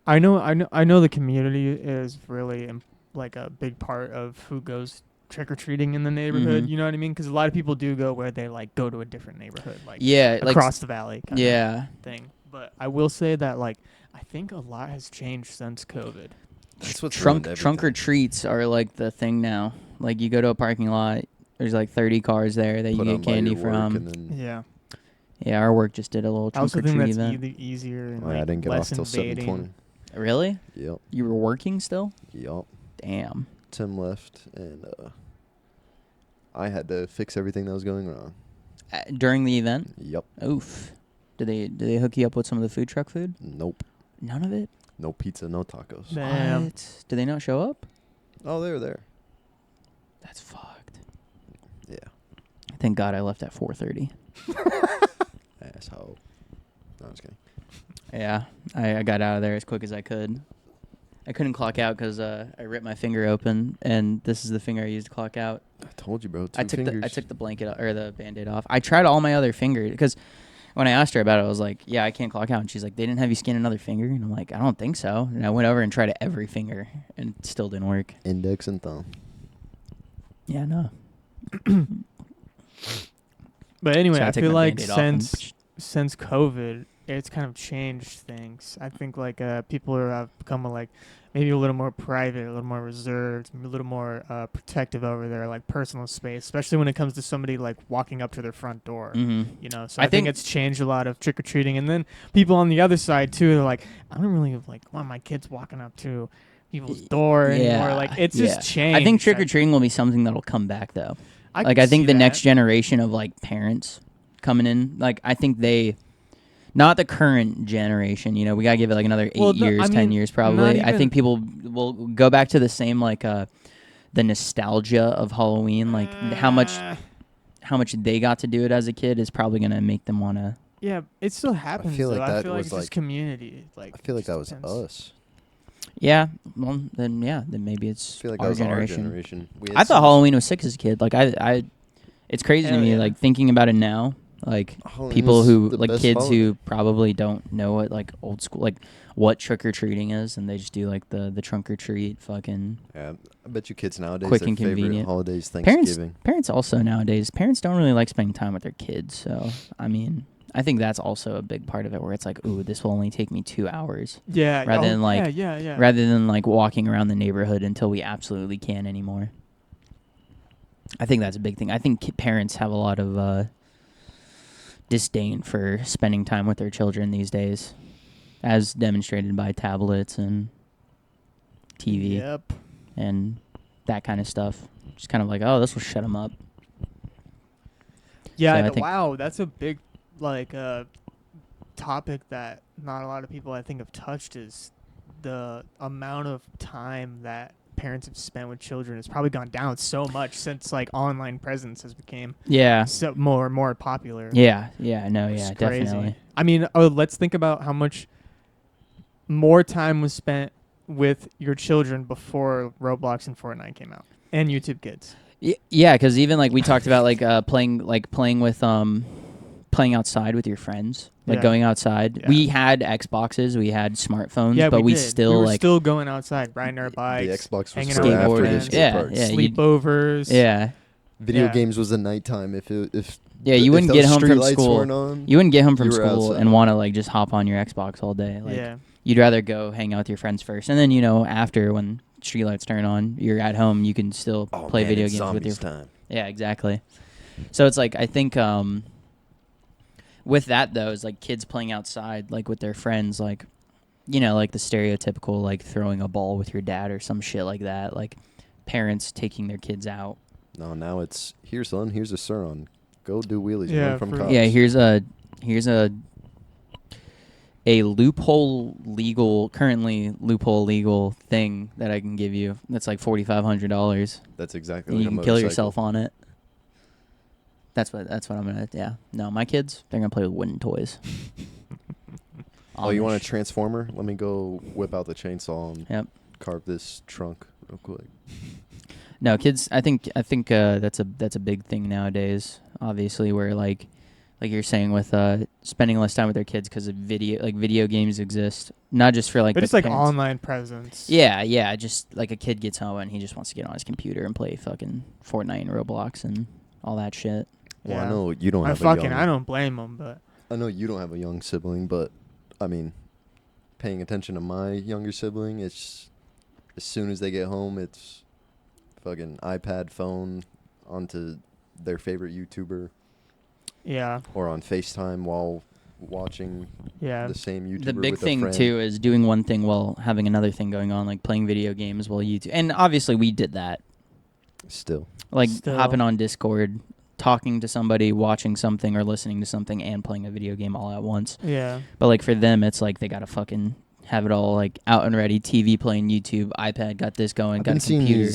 I know the community is really like a big part of who goes trick or treating in the neighborhood. Mhm. You know what I mean? Because a lot of people do go where they like go to a different neighborhood, like Yeah, like across the valley. Kinda yeah. thing. But I will say that like I think a lot has changed since COVID. That's what's Trunk ruined or everything. treats are like the thing now. Like you go to a parking lot, there's like 30 cars there that Put you on get by candy your work from. and then Yeah. Yeah, our work just did a little I trunk also or think treat that's event. easier and Oh, yeah, I like didn't get off less till invading. 7:20. Really? Yep. You were working still? Yep. Damn. Tim left, and I had to fix everything that was going wrong. During the event? Yep. Oof. Did they hook you up with some of the food truck food? Nope. None of it? No pizza, no tacos. Damn. What? Did they not show up? Oh, they were there. That's fucked. Yeah. Thank God I left at 4:30. Asshole. No, I was kidding. Yeah, I got out of there as quick as I could. I couldn't clock out because I ripped my finger open, and this is the finger I used to clock out. I told you, bro. I took the blanket or the Band-Aid off. I tried all my other fingers because when I asked her about it, I was like, "Yeah, I can't clock out." And she's like, "They didn't have you scan another finger?" And I'm like, "I don't think so." And I went over and tried every finger, and it still didn't work. Index and thumb. Yeah, no. But anyway, So I took feel my like Band-Aid off and since COVID, it's kind of changed things. I think like people have become like maybe a little more private, a little more reserved, a little more protective over their like personal space, especially when it comes to somebody like walking up to their front door. Mm-hmm. You know, so I I think think- it's changed a lot of trick or treating, and then people on the other side too. They're like, I don't really like want my kids walking up to people's door anymore. Like it's just changed. I think trick or treating will be something that'll come back though. I Like could I think see the that. next generation of like parents coming in, like I think they, not the current generation. You know, we gotta give it like another 8 Well, years, I 10 mean, years not probably. I even- think people will go back to the same like the nostalgia of Halloween, like how much they got to do it as a kid is probably gonna make them wanna. Yeah, it still happens. feel though. like I that feel like was it's just like- community. Like I feel like just that was depends. us. Yeah, well then maybe it's I feel like our that was generation. our generation. We had I thought some- Halloween was sick as a kid. Like I it's crazy to Hell me yeah. like thinking about it now. Like Halloween people was who the like best kids holiday. who probably don't know what like old school like what trick or treating is, and they just do like the trunk or treat fucking. Yeah, I bet you kids nowadays Quick their and favorite convenient. holidays Parents Thanksgiving. parents also nowadays don't really like spending time with their kids. So I mean, I think that's also a big part of it, where it's like, ooh, this will only take me 2 hours, Yeah. Rather than, like- yeah. rather than like walking around the neighborhood until we absolutely can't anymore. I think that's a big thing. I think parents have a lot of disdain for spending time with their children these days, as demonstrated by tablets and TV Yep. and that kind of stuff. Just kind of like, oh, this will shut them up. Yeah. So I think- Wow, that's a big like topic that not a lot of people I think have touched is the amount of time that parents have spent with children has probably gone down so much since like online presence has became Yeah. so more and more popular. Yeah. No. It's Yeah. crazy. Definitely. I mean, let's think about how much more time was spent with your children before Roblox and Fortnite came out, and YouTube Kids. Yeah, because even like we talked about playing with playing outside with your friends, like Yeah. going outside. Yeah. We had Xboxes, we had smartphones, Yeah, but we did. still we were like still going outside, riding our The bikes, Xbox was hanging for out with after the friends. skate Yeah, parks. yeah. you'd- sleepovers. yeah. Video Yeah. games was the nighttime. If Yeah, if you wouldn't those get home street from lights school. weren't on, You wouldn't get home from You were school outside. and want to like just hop on your Xbox all day. Like yeah. you'd rather go hang out with your friends first, and then after when streetlights turn on, you're at home. You can still play video it's games with your zombies time. Yeah, exactly. So it's like I think with that though, is like kids playing outside like with their friends, like like the stereotypical like throwing a ball with your dad or some shit like that. Like parents taking their kids out. No, now it's here, son. Here's a Suron. Go do wheelies. and Yeah, run from for- cops. Yeah, here's a currently loophole legal thing that I can give you. That's like $4,500, That's exactly. and Like you a can kill motorcycle. yourself on it. That's what I'm gonna. Yeah, no, my kids, they're gonna play with wooden toys. Oh, you want a Amish. transformer? Let me go whip out the chainsaw and Yep. carve this trunk real quick. No, kids. I think that's a big thing nowadays. Obviously, where like you're saying with spending less time with their kids because of video games exist, not just for like. But the it's like parents. online presence. Yeah. Just like a kid gets home and he just wants to get on his computer and play fucking Fortnite and Roblox and all that shit. Well, Yeah. I know you don't I have a young. I don't blame them, but I know you don't have a young sibling, but I mean, paying attention to my younger sibling, it's as soon as they get home, it's fucking iPad, phone, onto their favorite YouTuber, yeah, or on FaceTime while watching yeah. the same YouTuber. The big with a thing friend. too is doing one thing while having another thing going on, like playing video games while YouTube. And obviously we did that, Still, like Still. hopping on Discord, talking to somebody, watching something, or listening to something, and playing a video game all at once. Yeah. But like for them, it's like they gotta fucking have it all like out and ready. TV playing, YouTube, iPad, got this going, got a computer.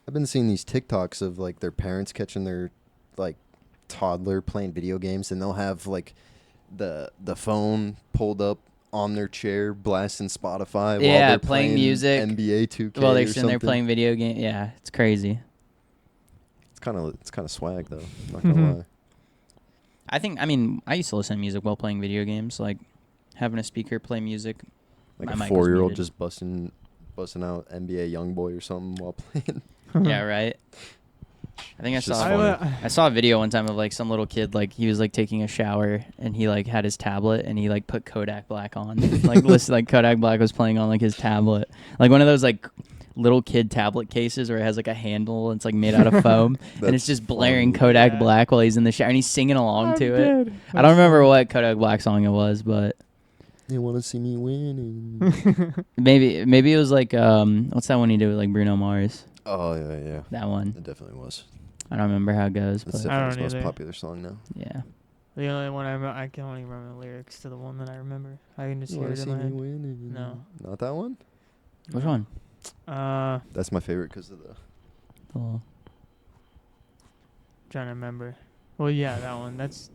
I've been seeing these TikToks of like their parents catching their like toddler playing video games, and they'll have like the phone pulled up on their chair, blasting Spotify while Yeah, they're playing music NBA 2K. Well, they're or sitting there something. playing video game. Yeah, it's crazy. It's kind of swag though. Not gonna Mhm. lie. I used to listen to music while playing video games, like having a speaker play music. Like My a mic was 4-year-old muted. just busting out NBA YoungBoy or something while playing. Yeah, right. I think I It's just saw funny. I saw a video one time of like some little kid, like he was like taking a shower and he like had his tablet and he like put Kodak Black on. Like listen, like Kodak Black was playing on like his tablet. Like one of those like little kid tablet cases where it has like a handle and it's like made out of foam and it's That's just blaring funny. Kodak Yeah. Black while he's in the shower and he's singing along I'm to it. dead. I don't remember what Kodak Black song it was, but You want to see me winning? maybe it was like what's that one he did with like Bruno Mars? Oh yeah. That one. It definitely was. I don't remember how it goes, That's but I definitely don't his most either. popular song now. yeah. The only one I can only remember the lyrics to the one that I remember. I can just You hear wanna it in see my me head. winning? No. Not that one. Which one? That's my favorite because of the. The Trying to remember. Well, yeah, that one. That's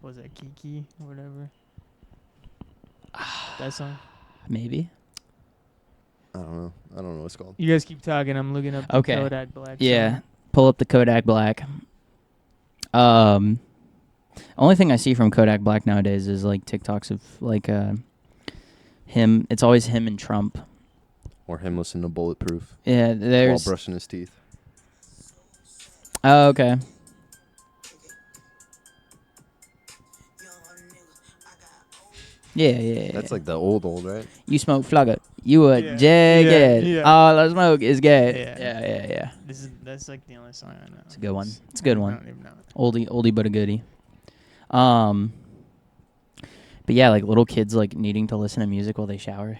was it Kiki or whatever? That song. maybe. I don't know. I don't know what it's called. You guys keep talking. I'm looking up the Okay. Kodak Black. Yeah. song. Pull up the Kodak Black. Only thing I see from Kodak Black nowadays is like TikToks of like him. It's always him and Trump. Or him listening to Bulletproof Yeah, while there's. brushing his teeth. Oh, okay. Yeah. That's like the old, right? You smoke flugger. You a Yeah. jagged. Yeah. All I smoke is gay. Yeah. Yeah. That's like the only song I know. It's a good one. It's a good I one. don't even know it. Oldie but a goodie. But yeah, like little kids like needing to listen to music while they shower.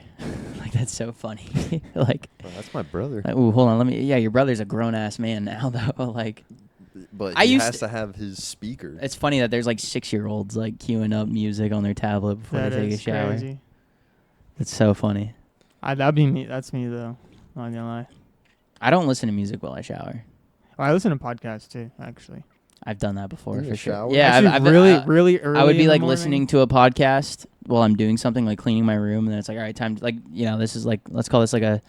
Like that's so funny. Like, Bro, that's my brother. ooh, hold on, yeah, your brother's a grown ass man now though. Like, But I he used has to- to have his speaker. it's funny that there's like 6-year-olds like queuing up music on their tablet before That they take a is shower. crazy. It's so funny. That'd be me. That's me though. Not gonna lie. I don't listen to music while I shower. Oh, I listen to podcasts too. Actually. I've done that before In for the sure. shower? Yeah, Actually, I've really early. I would in be the like morning. listening to a podcast while I'm doing something like cleaning my room, and then it's like, all right, time to, like, you know, this is like, let's call this like a.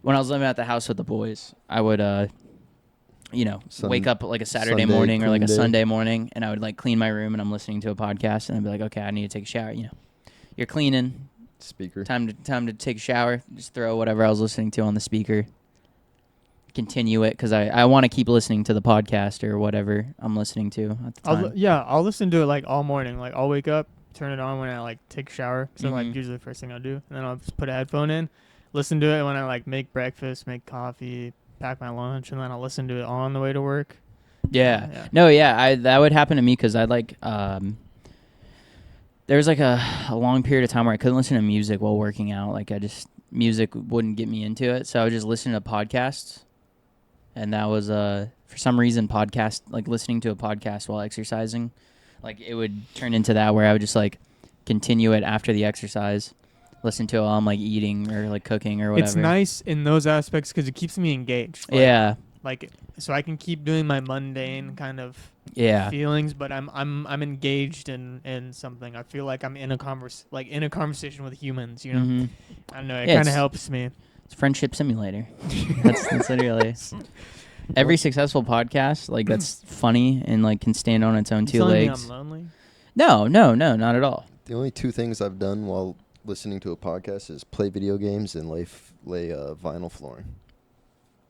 When I was living at the house with the boys, I would you know, wake up like a Saturday Sunday morning or like a clean day. Sunday morning, and I would like clean my room, and I'm listening to a podcast, and I'd be like, okay, I need to take a shower. You know, you're cleaning, Speaker. time to take a shower. Just throw whatever I was listening to on the speaker. Continue it because I want to keep listening to the podcast or whatever I'm listening to at the time. I'll listen to it like all morning. Like I'll wake up, turn it on when I like take a shower. So Mhm. like usually the first thing I'll do, and then I'll just put a headphone in, listen to it when I like make breakfast, make coffee, pack my lunch, and then I'll listen to it on the way to work. Yeah. Yeah. No, yeah, that would happen to me because I like there was like a long period of time where I couldn't listen to music while working out. Like music wouldn't get me into it, so I would just listen to podcasts. And that was for some reason like listening to a podcast while exercising, like it would turn into that where I would just like continue it after the exercise, listen to it while I'm like eating or like cooking or whatever. It's nice in those aspects because it keeps me engaged. Like, Yeah. Like so I can keep doing my mundane kind of Yeah. feelings, but I'm engaged in something. I feel like I'm in a conversation with humans. You know. Mhm. I don't know. It Yeah, kind of it's- helps me. It's friendship simulator. that's literally every successful podcast like that's funny and like can stand on its own You two telling me legs. I'm lonely? No, not at all. The only two things I've done while listening to a podcast is play video games and lay vinyl flooring.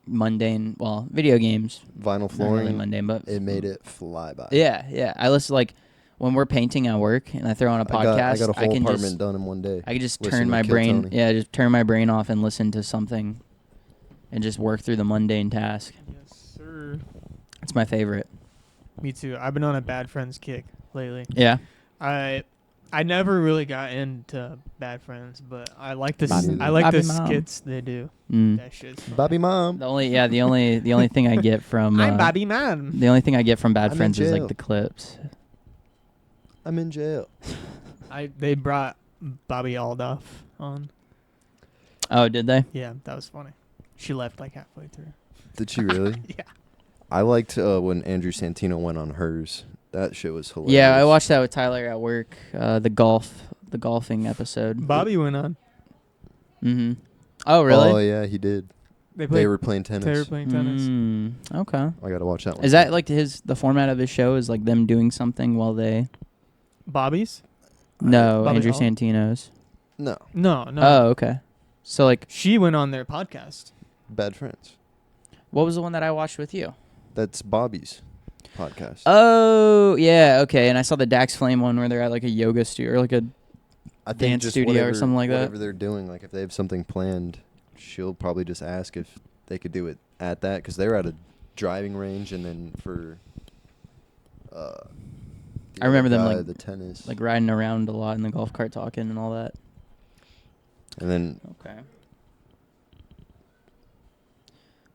Mundane. Well, video games. Vinyl Not really flooring. mundane, but It made it fly by. Yeah. I listen like when we're painting at work and I throw on a podcast. I got a whole can apartment just done in one day. I can just Listen turn to my Kill brain. Tony. Yeah, just turn my brain off and listen to something, and just work through the mundane task. Yes, sir. It's my favorite. Me too. I've been on a Bad Friends kick lately. Yeah. I never really got into Bad Friends, but I like the Bobby- I like the Bobby Mom. skits they do. Mm. That shit's fun. Bobby Mom. The only thing I get from I'm Bobby Man. the only thing I get from Bad I'm in Friends is like jail. the clips. I'm in jail. They brought Bobby Aldoff on. Oh, did they? Yeah, that was funny. She left like halfway through. Did she really? Yeah. I liked when Andrew Santino went on hers. That shit was hilarious. Yeah, I watched that with Tyler at work. The golfing episode. Bobby went on. Mm-hmm. Oh, really? Oh yeah, he did. They were playing tennis. They were playing tennis. Mm, okay. I gotta watch that one. Is that like the format of his show is like them doing something while they? Bobby's? No, Bobby Andrew Hall? Santino's. No, No. Oh, okay. So like, She went on their podcast. Bad Friends. what was the one that I watched with you? That's Bobby's podcast. Oh yeah, okay. And I saw the Dax Flame one where they're at like a yoga studio or like a I think dance just studio or something like that. whatever they're doing, like if they have something planned, she'll probably just ask if they could do it at that because they're at a driving range, and then for the I remember other them, guy, like- the tennis, like riding around a lot in the golf cart talking and all that. and then Okay.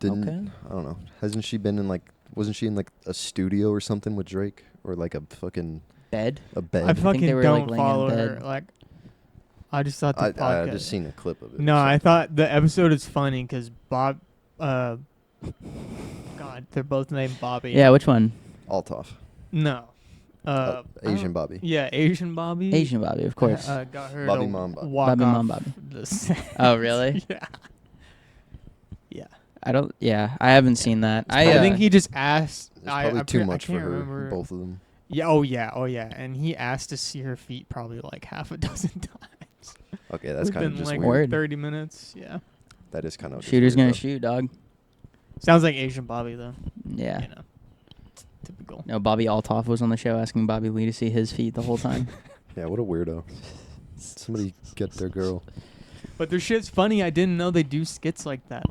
didn't Okay. I don't know? Hasn't she been in like? Wasn't she in like a studio or something with Drake, or like a fucking Bed. a bed? I think fucking they were, like, don't laying in follow her. bed. Like, I just thought the I podcast. just seen a clip of it. or No, I something. thought the episode is funny because God, they're both named Bobby. Yeah, which one? Althoff, No. I Asian don't- Bobby. Yeah, Asian Bobby. Asian Bobby, of course. Got her Bobby to Mom Bobby. walk Bobby off Mom Bobby. the set. Oh, really? Yeah. Yeah. I don't. Yeah, I haven't seen that. I think he just asked. It's probably too much I for can't her. remember. Both of them. Yeah. Oh yeah. Oh yeah. And he asked to see her feet probably like half a dozen times. Okay, that's kind of Within just like weird. Word. 30 minutes. Yeah. That is kind of Shooter's gonna shoot, dog. Sounds like Asian Bobby though. Yeah. You know. Typical. No, Bobby Altoff was on the show asking Bobby Lee to see his feet the whole time. Yeah, what a weirdo. Somebody get their girl. But their shit's funny. I didn't know they do skits like that.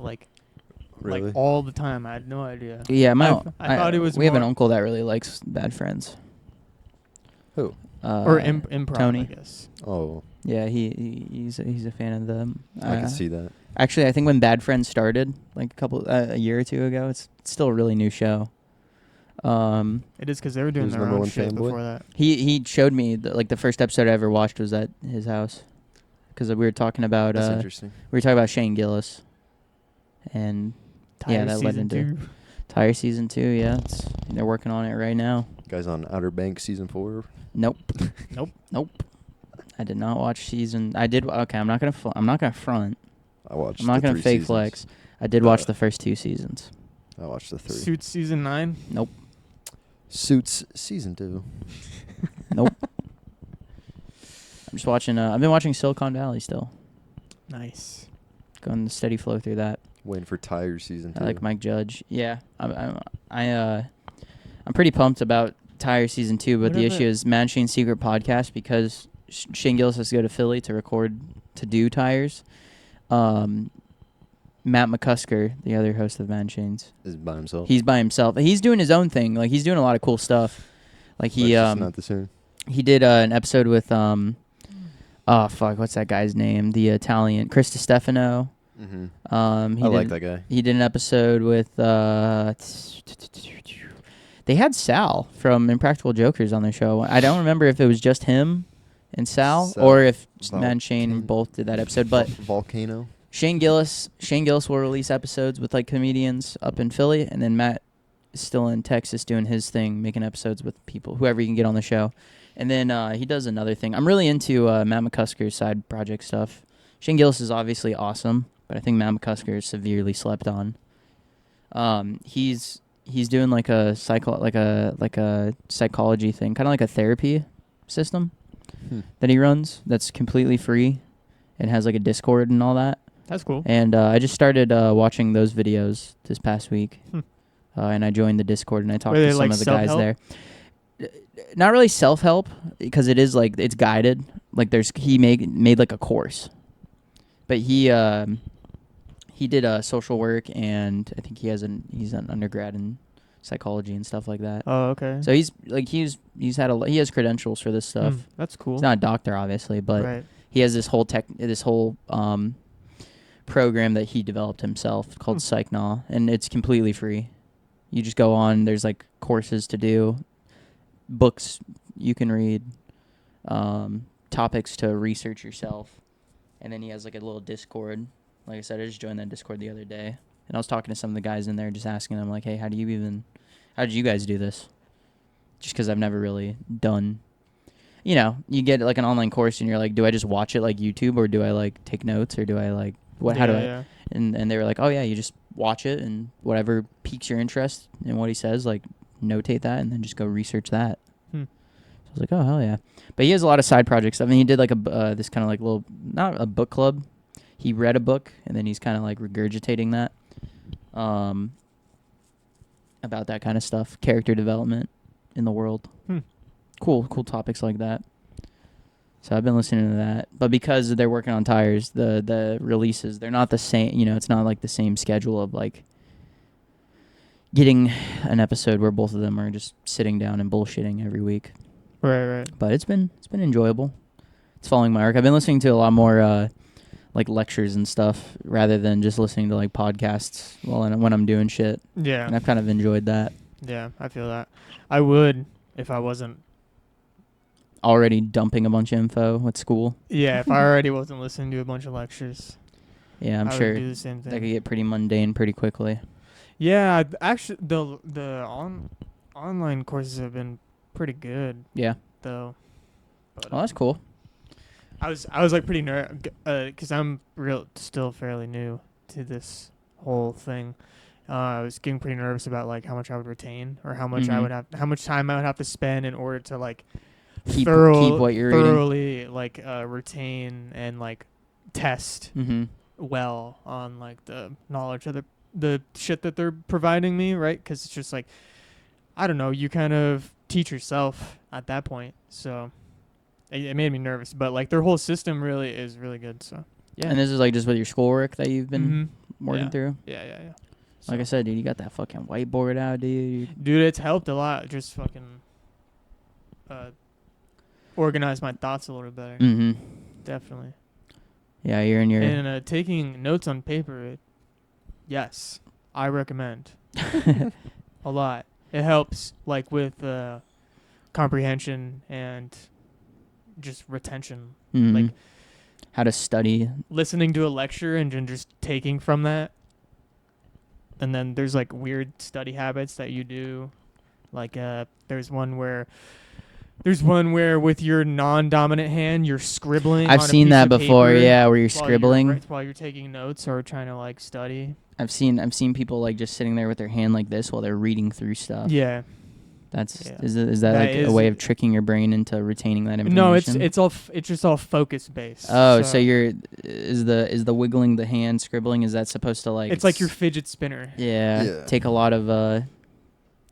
Really? Like all the time. I had no idea. Yeah, I thought it was We have an more- uncle that really likes Bad Friends. Who? Or improv, Tony. I guess. Oh, Yeah, he's a fan of them. I can see that. Actually, I think when Bad Friends started, like a year or two ago, it's still a really new show. It is because they were doing Who's their number own one shit fanboy? before that. He showed me the first episode I ever watched was at his house, because we were talking about That's interesting. Shane Gillis, and Tire yeah, that led season into 2. Tire season 2. Yeah, they're working on it right now. Guys on Outer Banks season 4. Nope. Nope. I did not watch season. I did. Okay, I'm not gonna front. I watched. I'm not the gonna 3 fake seasons. flex. I did watch Uh, the first 2 seasons. I watched the 3. Suits season 9. Nope. Suits season 2. Nope. I'm just watching. I've been watching Silicon Valley still. Nice. Going the steady flow through that. Waiting for Tire season 2. I like Mike Judge. Yeah, I'm pretty pumped about Tire season 2, but the Whatever. issue is Man Shane's Secret Podcast, because Shane Gillis has to go to Philly to do Tires. Matt McCusker, the other host of Man Shane's, Is by himself. he's by himself. He's doing his own thing. Like, he's doing a lot of cool stuff. Like But it's just not the same. he did an episode with oh fuck, what's that guy's name? The Italian Chris DiStefano. Mm-hmm. He I did, like that guy. He did an episode with they had Sal from Impractical Jokers on their show. I don't remember if it was just him and Sal, Sal or if Val- Matt and Shane Kane. both did that episode. But Volcano. Shane Gillis will release episodes with like comedians up in Philly, and then Matt is still in Texas doing his thing, making episodes with people, whoever he can get on the show. And then he does another thing. I'm really into Matt McCusker's side project stuff. Shane Gillis is obviously awesome, but I think Matt McCusker is severely slept on. He's doing like a psychology thing, kind of like a therapy system that he runs that's completely free and has like a Discord and all that. That's cool. And I just started watching those videos this past week, and I joined the Discord and I talked Were to they, some like, of the guys self-help? there. Not really self-help, because it is like it's guided. Like he made like a course, but he did social work, and I think he's an undergrad in psychology and stuff like that. Oh, okay. So he has credentials for this stuff. That's cool. He's not a doctor, obviously, but right. he has this whole program that he developed himself called PsychNaw, and it's completely free. You just go on. There's like courses to do, books you can read, topics to research yourself, and then he has like a little Discord. Like I said, I just joined that Discord the other day, and I was talking to some of the guys in there, just asking them like, "Hey, how did you guys do this?" Just because I've never really done. You know, you get like an online course, and you're like, "Do I just watch it like YouTube, or do I like take notes, or do I like what? How do I?" Yeah. And they were like, "Oh yeah, you just watch it, and whatever piques your interest in what he says, like notate that, and then just go research that." So I was like, "Oh hell yeah!" But he has a lot of side projects. I mean, he did like a this kind of like little, not a book club. He read a book, and then he's kind of like regurgitating that. about that kind of stuff, character development in the world. Cool topics like that. So I've been listening to that. But because they're working on tires, the releases, they're not the same, it's not like the same schedule of like getting an episode where both of them are just sitting down and bullshitting every week. Right. But it's been enjoyable. It's following my arc. I've been listening to a lot more like lectures and stuff rather than just listening to like podcasts when I'm doing shit. Yeah. And I've kind of enjoyed that. Yeah, I feel that. I would if I wasn't. Already dumping a bunch of info with school. Yeah, if I already wasn't listening to a bunch of lectures. Yeah, I'm I sure would do the same thing. that could get pretty mundane pretty quickly. Yeah, actually, the online courses have been pretty good Yeah. though. But, Well, that's cool. I was like pretty because I'm still fairly new to this whole thing. I was getting pretty nervous about like how much I would retain or how much how much time I would have to spend in order to like Keep what you're reading. thoroughly like retain and like test Mm-hmm. well on like the knowledge of the shit that they're providing me, right? Because it's just like, I don't know, you kind of teach yourself at that point. So it made me nervous, but like their whole system really is really good. So yeah. And this is like just with your schoolwork that you've been working Yeah. through. Yeah. Like I said, dude, you got that fucking whiteboard out, dude. Dude, it's helped a lot. Just fucking organize my thoughts a little better. Mm-hmm. Definitely. Yeah, you're in your. And taking notes on paper, yes, I recommend a lot. It helps like with comprehension and just retention. Mhm. Like how to study. listening to a lecture and then just taking from that. And then there's like weird study habits that you do. Like there's one where with your non-dominant hand you're scribbling. I've on a seen piece that of before. paper Yeah, where you're while scribbling. while you're taking notes or trying to like study. I've seen people like just sitting there with their hand like this while they're reading through stuff. Yeah. That's Yeah. is that That like a is- way of tricking your brain into retaining that information? No, it's just all focus based. Oh, so is the wiggling the hand scribbling, is that supposed to like it's like your fidget spinner. Yeah. take a lot of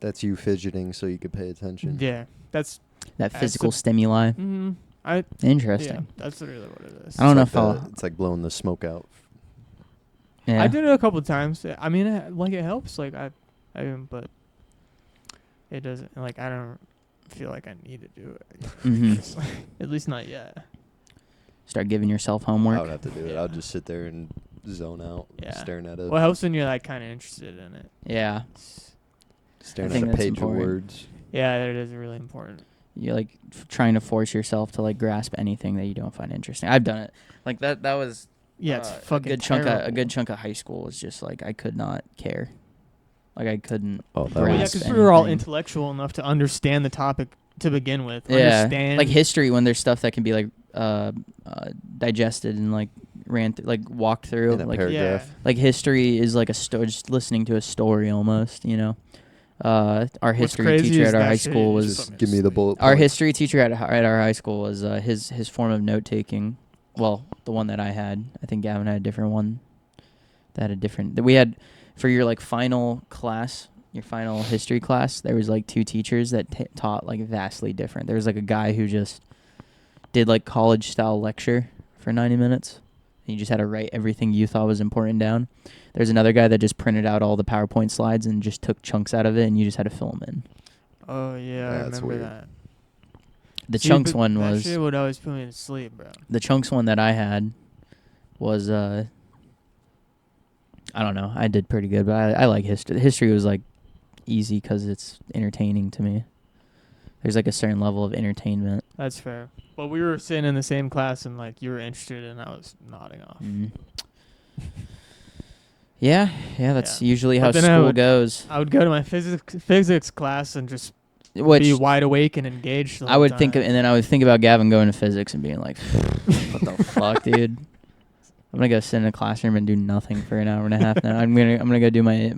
That's you fidgeting so you could pay attention. Yeah, that's that That's physical a- stimuli. Interesting. yeah, that's really what it is. I don't know It's if like I'll. it's like blowing the smoke out. Yeah. I did it a couple of times. I mean, it helps. Like but it doesn't. Like I don't feel like I need to do it. Mhm. At least not yet. Start giving yourself I homework. would have to do it. Yeah. I'll just sit there and zone out, Yeah. staring at it, Well, it helps when you're like kind of interested in it. Yeah. staring I think at a that's page important. of words. Yeah, it is really important. You're like trying to force yourself to like grasp anything that you don't find interesting. I've done it. Like that was Yeah, it's a fucking good terrible. chunk of high school was just like I could not care. Like I couldn't. Oh, that Well, yeah, grasp because we were all anything. intellectual enough to understand the topic to begin with. Yeah, Understand. like history when there's stuff that can be like digested and like walked through. In a Like paragraph. Yeah. like history is like a just listening to a story almost. Our history crazy teacher is at our that high shit school is was just Give me the bullet. our points. history teacher at our high school was his form of note taking. Well, the one that I had, I think Gavin had a different one. We had for your like final class, your final history class. There was like two teachers that taught like vastly different. There was like a guy who just did like college style lecture for 90 minutes. And you just had to write everything you thought was important down. There's another guy that just printed out all the PowerPoint slides and just took chunks out of it, and you just had to fill them in. Oh yeah, I That's remember weird. that. The See, chunks but one that was shit would always put me to sleep, bro. the chunks one that I had was I don't know. I did pretty good, but I like history. History was like easy because it's entertaining to me. There's like a certain level of entertainment. That's fair. But we were sitting in the same class and like you were interested and I was nodding off. Mm. Yeah, that's Yeah. usually how But then I school would- goes. I would go to my physics class and just Which be wide awake and engaged. The I whole would think of, time. and then I would think about Gavin going to physics and being like, "What the fuck, dude? I'm gonna go sit in a classroom and do nothing for an hour and a half now. I'm gonna go do my.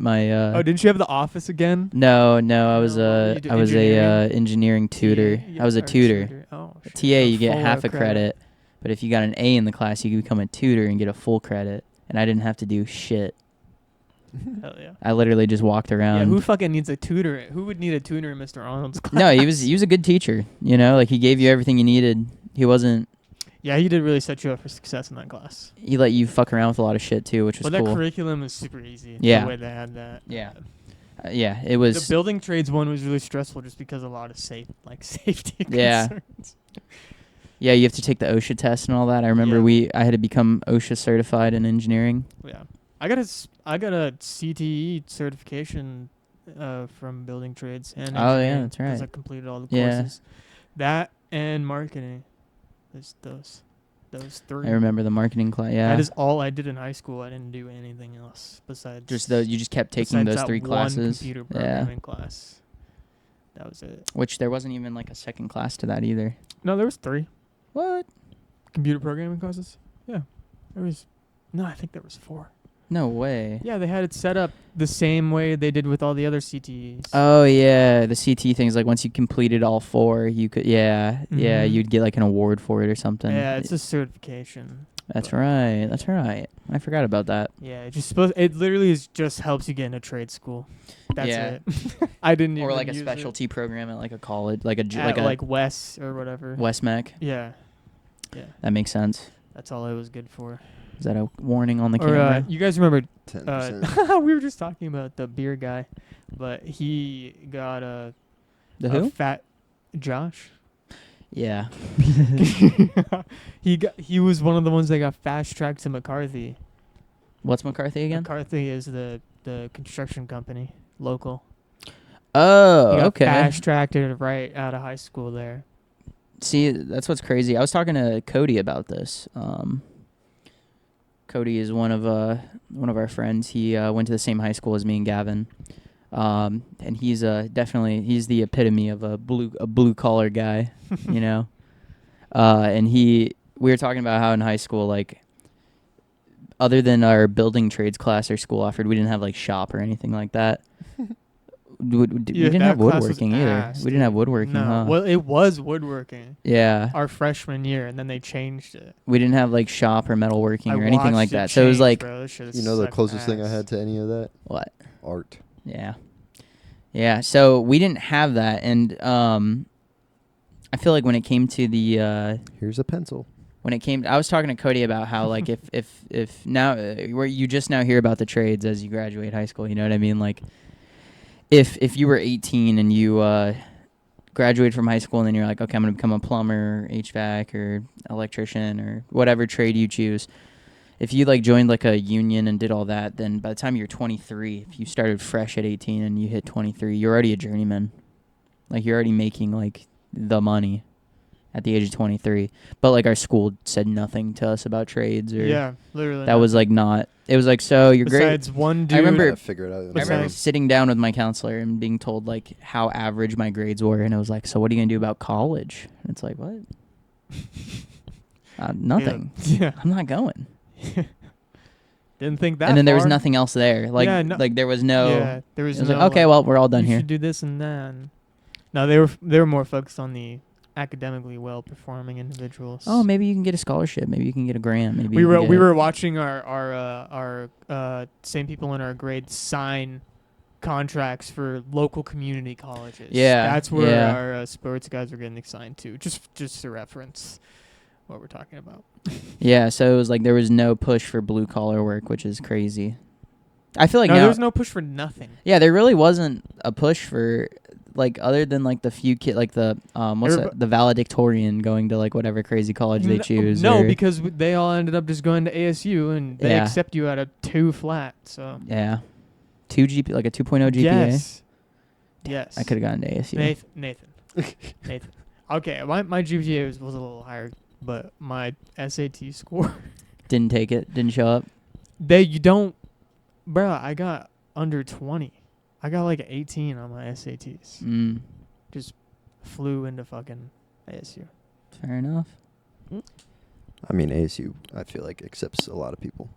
Oh, didn't you have the office again? No, I was No, you do I was a engineering? engineering tutor. TA? I was a Or tutor. Oh, A shit. TA, you get full half a credit, but if you got an A in the class, you could become a tutor and get a full credit. And I didn't have to do shit. Hell yeah. I literally just walked Yeah, around. who fucking needs a tutor? Who would need a tutor in Mr. Arnold's class? No, he was a good teacher. You know, like he gave you everything you needed. He wasn't. Yeah, he did really set you up for success in that class. He let you fuck around with a lot of shit too, which was But that cool. curriculum is super easy. Yeah. The way they had that. Yeah. Yeah, it The was. building trades one was really stressful just because of a lot of safety Yeah. concerns. Yeah, you have to take the OSHA test and all that. I remember Yeah. I had to become OSHA certified in engineering. Yeah. I got a CTE certification from building trades and Oh, yeah, engineering, that's 'cause right. I completed all the Yeah. courses. That and marketing. Those three. I remember the marketing class. Yeah, That is all I did in high school. I didn't do anything else besides just those. You just kept taking besides those that 3 one classes. computer Yeah, programming class. That was it. which there wasn't even like a second class to that either. No, there was 3 What? computer programming classes. Yeah, there was. No, I think there was 4. No way. Yeah, they had it set up the same way they did with all the other CTEs. Oh yeah, the CT things. Like once you completed all 4, you could. Yeah, Mhm. you'd get like an award for it or something. Yeah, it's a certification. That's right. That's right. I forgot about that. Yeah, it literally just helps you get into trade school. That's Yeah. it. I didn't even Or like a use it. specialty program at like a college, like At, a like Wes or whatever. Westmec. Yeah. Yeah. That makes sense. That's all it was good for. Is that a warning on the Or camera? you guys remember 10%. we were just talking about the beer guy, but he got The a who? fat Josh. Yeah. He was one of the ones that got fast tracked to McCarthy. What's McCarthy again? McCarthy is the construction company, local. Oh, He got okay. fast tracked right out of high school there. See, that's what's crazy. I was talking to Cody about this. Cody is one of our friends. He went to the same high school as me and Gavin, and he's he's the epitome of a blue collar guy, you know. And we were talking about how in high school, like, other than our building trades class our school offered, we didn't have like shop or anything like that. We didn't have woodworking either. We didn't have woodworking, No, huh? well, it was woodworking Yeah. our freshman year, and then they changed it. We didn't have like shop or metalworking I or anything like watched that. So it was change, like, bro. This shit You know the sucked closest thing I ass. had to any of that? what? Art. Yeah. Yeah. So we didn't have that. And I feel like when it came to the Here's a pencil. I was talking to Cody about how like if now where you just now hear about the trades as you graduate high school, you know what I mean? Like if you were 18 and you graduated from high school and then you're like, okay, I'm going to become a plumber, HVAC, or electrician, or whatever trade you choose. If you like joined like a union and did all that, then by the time you're 23, if you started fresh at 18 and you hit 23, you're already a journeyman. Like you're already making like the money at the age of 23. But like our school said nothing to us about trades or Yeah, literally. that was like not. It was like, so you're great. Besides one dude. I remember- Gotta figure it out. I Besides- remember sitting down with my counselor and being told like how average my grades were, and I was like, "So what are you gonna do about college?" And it's like, "What? Nothing. Yeah. I'm not going." Didn't think that. And then there was far. nothing else there. Like, Yeah, no- like there was no. Yeah, there was It was no. like, okay, like, well, we're all done you here. should do this and that. No, they were more focused on the academically well performing individuals. Oh, maybe you can get a scholarship. Maybe you can get a grant. Maybe we you were can we get- were watching our same people in our grade sign contracts for local community colleges. Yeah, that's where yeah. our sports guys were getting assigned to. Just to reference what we're talking about. Yeah, so it was like there was no push for blue collar work, which is crazy. I feel like No, now. there was no push for nothing. Yeah, there really wasn't a push for like other than like the few like the the valedictorian going to like whatever crazy college they choose. No, or- because they all ended up just going to ASU, and they Yeah. accept you at a 2 flat. So yeah, 2 GP like a 2.0 GPA. yes, yes. I could have gone to ASU. Nathan. Okay, my GPA was a little higher, but my SAT score, Didn't take it. Didn't show up. bro. I got under 20. I got like 18 on my SATs. Mm, Just flew into fucking ASU. fair enough. I mean, ASU, I feel like, accepts a lot of people.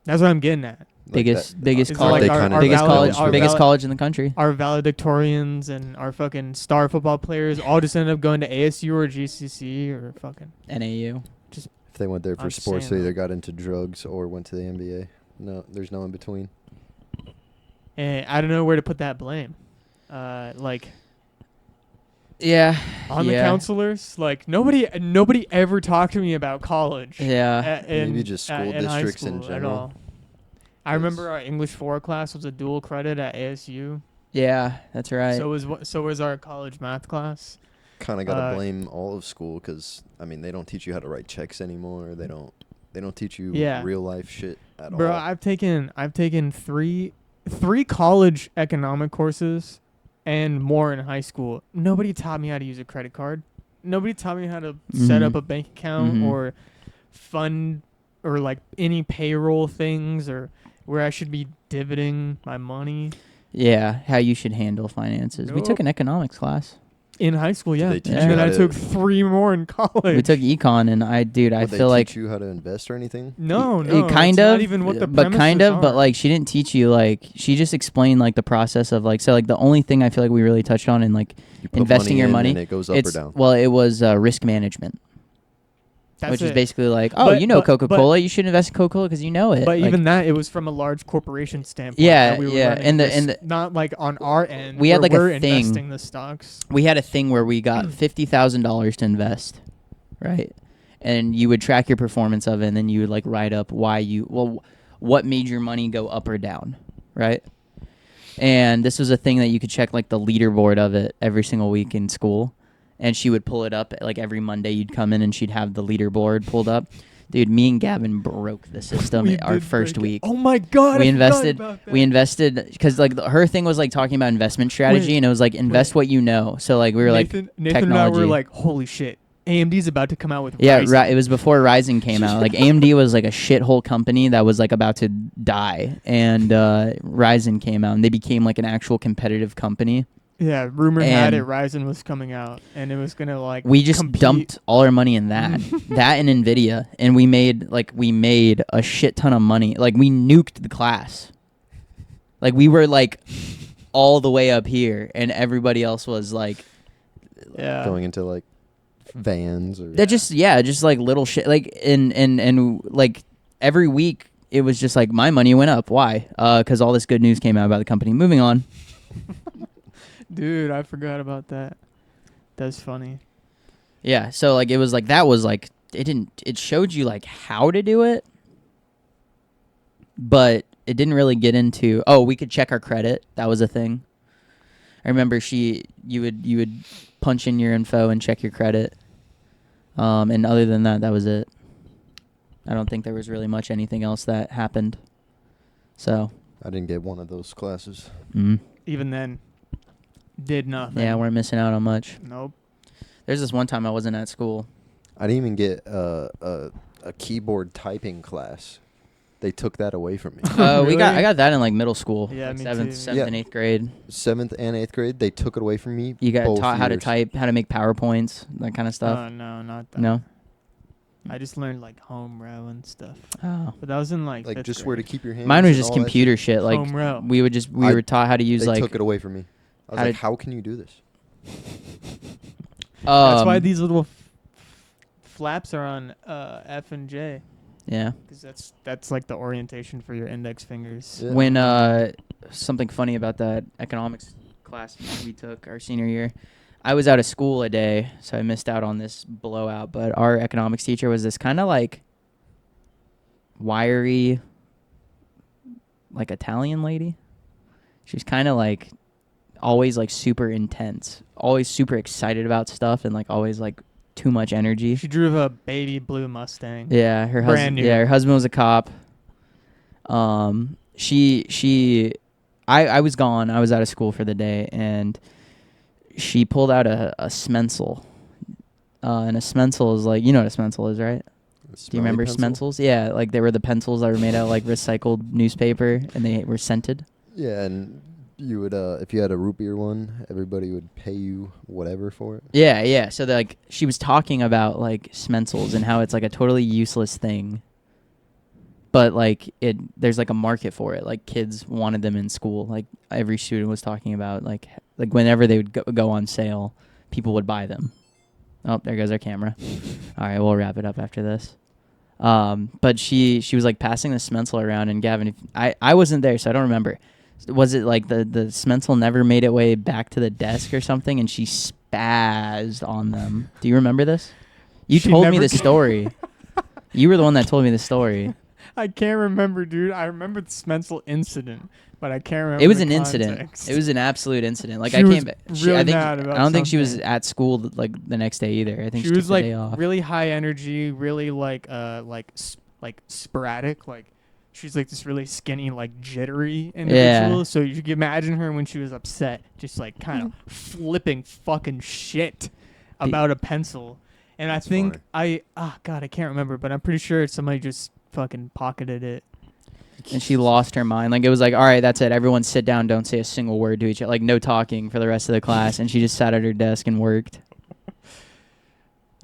That's what I'm getting at. Like Biggest Is it college, like our biggest valid- college, our biggest valid- college in the country. Our valedictorians and our fucking star football players all just ended up going to ASU or GCC or fucking. NAU. If they went there for I'm sports, saying they either though. got into drugs or went to the NBA. No, there's no in between. and I don't know where to put that blame. Like Yeah. on the yeah. counselors, like nobody ever talked to me about college. Yeah. Maybe just school in high districts in school at general. all. I remember our English 4 class was a dual credit at ASU. Yeah. That's right. So was our college math class. Kind of got to Uh, blame all of school because, I mean, they don't teach you how to write checks anymore. They don't teach you Yeah. real life shit at Bro, all. I've taken three college economic courses and more in high school. Nobody taught me how to use a credit card. Nobody taught me how to set up Mhm. a bank account Mhm. or fund or like any payroll things or where I should be dividending my money. Yeah. How you should handle finances. We took Nope. an economics class. In high school, Did yeah. they teach And you then how I to- took 3 more in college. We took econ, and I Would they feel like teach you how to invest or anything? no, kind it's of, not even what the but kind premises of, but are. like she didn't teach you like she just explained like the process of like so like the only thing I feel like we really touched on in like You put investing your in money, and it goes up it's or down. well it was risk management, That's which is it. basically like oh But- you know but- Coca-Cola, you should invest in Coca-Cola because you know it. But Like, even that, it was from a large corporation standpoint. Yeah, that we were yeah, running and the- this- and the- not like on our end. We had, where like, a we're thing. investing the stocks. we had a thing where we got $50,000 to invest, right? And you would track your performance of it, and then you would like write up what made your money go up or down, right? And this was a thing that you could check like the leaderboard of it every single week in school. And she would pull it up like every Monday. You'd come in and she'd have the leaderboard pulled up. Dude, me and Gavin broke the system We our did first break it. week. Oh my god! we I forgot invested about that. we invested because like her thing was like talking about investment strategy, Wait, and it was like invest what you know. So like we were Nathan and I technology. were like, holy shit! AMD's about to come out with yeah, Ryzen. right. It was before Ryzen came out. Like AMD was like a shithole company that was like about to die, and Ryzen came out, and they became like an actual competitive company. Yeah, rumor had it And- Ryzen was coming out, and it was gonna like. We just compete. dumped all our money in that, that and Nvidia, and we made a shit ton of money. Like we nuked the class. Like we were like all the way up here, and everybody else was like Yeah. Going into like vans or that. Just like little shit. Like and like every week it was just like my money went up. Why? Because all this good news came out about the company. Moving on. Dude, I forgot about that. That's funny. Yeah, so like it was like that was like it showed you like how to do it, but it didn't really get into we could check our credit. That was a thing. I remember you would punch in your info and check your credit. And other than that, that was it. I don't think there was really much anything else that happened. So, I didn't get one of those classes. Even then, did nothing. yeah, we're missing out on much. Nope. There's this one time I wasn't at school. I didn't even get a keyboard typing class. They took that away from me. I Really? got that in like middle school. Yeah, like me seventh, too. seventh Yeah. and eighth grade. 7th and 8th grade, they took it away from me. You got both taught how to years. type, how to make PowerPoints, that kind of stuff. No, not that. No. I just learned like home row and stuff. Oh. But that was in like Like fifth just where to grade. keep your hands. Mine was and just all that computer shit. Like home row. we were I- taught how to use They like. took it away from me. I was how like, to- how can you do this? That's why um, these little flaps are on F and J, Yeah. because that's like the orientation for your index fingers. Yeah. When something funny about that economics class we took our senior year, I was out of school a day, so I missed out on this blowout. But our economics teacher was this kind of like wiry, like Italian lady. She was kind of like always like super intense, always super excited about stuff, and like always like too much energy. She drove a baby blue Mustang. Yeah, her Brand husband. new. Yeah, her husband was a cop. I was gone. I was out of school for the day, and she pulled out a Smensel. And a Smensel is like, you know what a Smensel is, right? Do you remember Smensels? Yeah, like they were the pencils that were made out of like recycled newspaper, and they were scented. Yeah, and you would if you had a root beer one, everybody would pay you whatever for it. Yeah, yeah. So like she was talking about like Smensels and how it's like a totally useless thing. But like there's like a market for it. Like kids wanted them in school. Like every student was talking about like whenever they would go on sale, people would buy them. Oh, there goes our camera. All right, we'll wrap it up after this. But she was like passing the Smensel around, and Gavin, I wasn't there, so I don't remember. Was it like the Smenzel never made it way back to the desk or something, and she spazzed on them? Do you remember this? You She told me never the story. You were the one that told me the story. I can't remember, dude. I remember the Smenzel incident, but I can't remember. It was the an incident. context. It was an absolute incident. Like She I was came back. really I think mad about I don't think she was something. at school like the next day either. I think she, She was took the like day off. really high energy, really like sporadic. Like she's like this really skinny, like jittery individual. Yeah. So you can imagine her when she was upset, just like kind of flipping fucking shit about a pencil. And I think funny. God, I can't remember, but I'm pretty sure somebody just fucking pocketed it. And she lost her mind. Like it was like, all right, that's it. Everyone sit down. Don't say a single word to each other. Like no talking for the rest of the class. And she just sat at her desk and worked.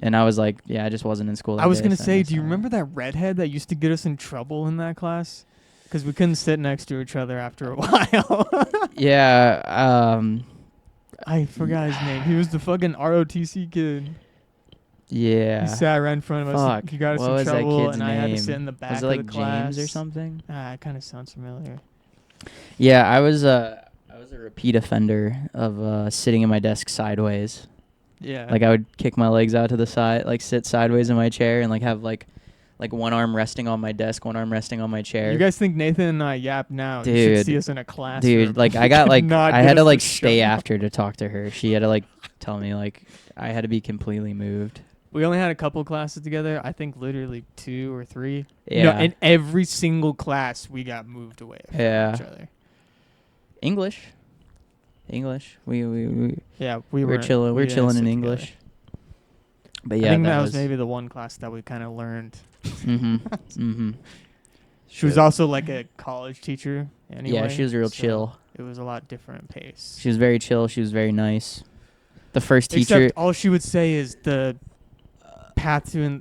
And I was like, yeah, I just wasn't in school. That I was day, gonna so I say, missed do you out. remember that redhead that used to get us in trouble in that class? Because we couldn't sit next to each other after a while. Yeah. I forgot his name. He was the fucking ROTC kid. Yeah. He sat right in front of us. Fuck. He got us What in was that trouble, kid's and I had to name? sit in the back Was it of like the class. James or something? It kind of sounds familiar. Yeah, I was a repeat offender of sitting in my desk sideways. Yeah. Like I would kick my legs out to the side, like sit sideways in my chair, and like have like one arm resting on my desk, one arm resting on my chair. You guys think Nathan and I yap now? You Dude. should see us in a class. Dude, like I got like Not I give had to us like the stay show. after to talk to her. She had to like tell me like I had to be completely moved. We only had a couple classes together. I think literally 2 or 3. Yeah. No, in every single class, we got moved away from Yeah. each other. English. We Yeah, we were were chilling. We were didn't chilling sit in together. English. But yeah, I think that was maybe the one class that we kind of learned. Mhm. Mhm. She was Shit. also like a college teacher anyway. Yeah, she was real so chill. It was a lot different pace. She was very chill. She was very nice. The first teacher. Except all she would say is the path to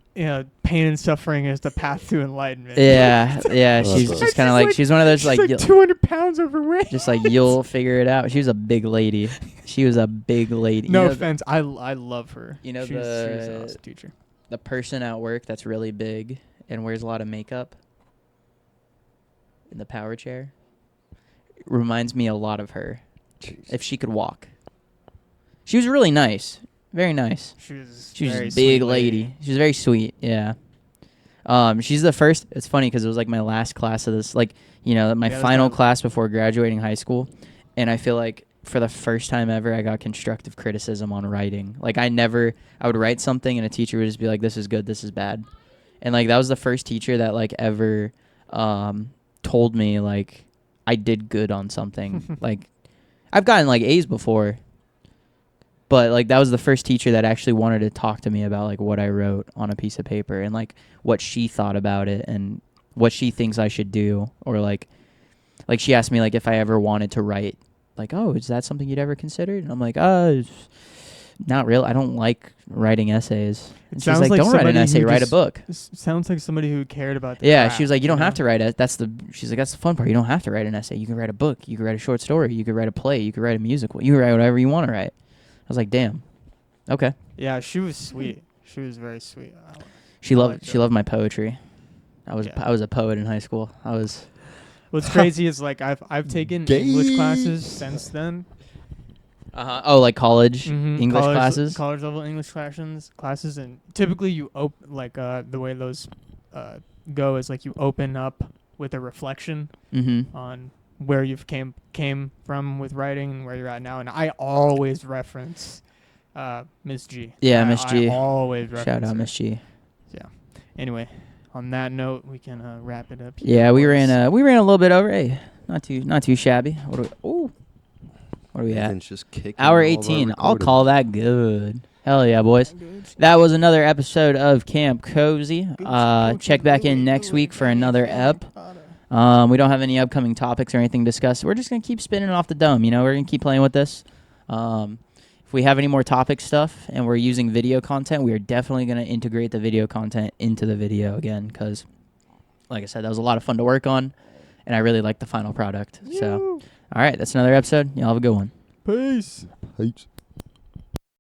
pain and suffering is the path to enlightenment. Yeah, yeah. Well, She's that's just kind of like she's one of those She's like like 200 pounds overweight. just like you'll figure it out. She was a big lady. She was a big lady. No You know, offense, I love her. you know she was an the- awesome teacher. the person at work that's really big and wears a lot of makeup in the power chair reminds me a lot of her. Jeez. If she could walk. She was really nice. Very nice. She was She was very a big sweet lady. She was very sweet. Yeah. She's the first. It's funny because it was like my last class of this, like my Yeah, that's final my- class before graduating high school, and I feel like for the first time ever, I got constructive criticism on writing. Like I would write something and a teacher would just be like, "This is good. This is bad," and like that was the first teacher that like ever told me like I did good on something. Like I've gotten like A's before. But like that was the first teacher that actually wanted to talk to me about like what I wrote on a piece of paper and like what she thought about it and what she thinks I should do, or like she asked me like if I ever wanted to write, like, oh, is that something you'd ever considered? And I'm like, not real. I don't like writing essays. And she's sounds like, like don't write an somebody essay, who write a just- book. This sounds like somebody who cared about the Yeah, craft, she was like, you don't have know? to write it. She's like, that's the fun part. You don't have to write an essay. You can write a book. You can write a short story. You could write a play. You could write a musical. You can write whatever you want to write. I was like, damn. Okay. Yeah, she was sweet. She was very sweet. She I loved liked she her. loved my poetry. I Yeah. was a poet in high school. What's crazy is like I've taken English classes since then. Oh, like college English classes. college level English classes, and typically you the way those go is like you open up with a reflection Mm-hmm. on where you've came from with writing and where you're at now, and I always reference Miss G. Yeah, Miss G. I always reference Shout out her. Miss G. Anyway, on that note, we can wrap it up. Yeah, we ran boys. a little bit over. Hey, not too shabby. What are we at? Nathan's just kicking Hour all of our 18. I'll recordings. call that good. Hell yeah, boys. That was another episode of Camp Cozy. Check back in next week for another ep. We don't have any upcoming topics or anything to discuss. We're just going to keep spinning off the dome. We're going to keep playing with this. If we have any more topic stuff and we're using video content, we are definitely going to integrate the video content into the video again because, like I said, that was a lot of fun to work on, and I really like the final product. So, all right, that's another episode. Y'all have a good one. Peace. Peace.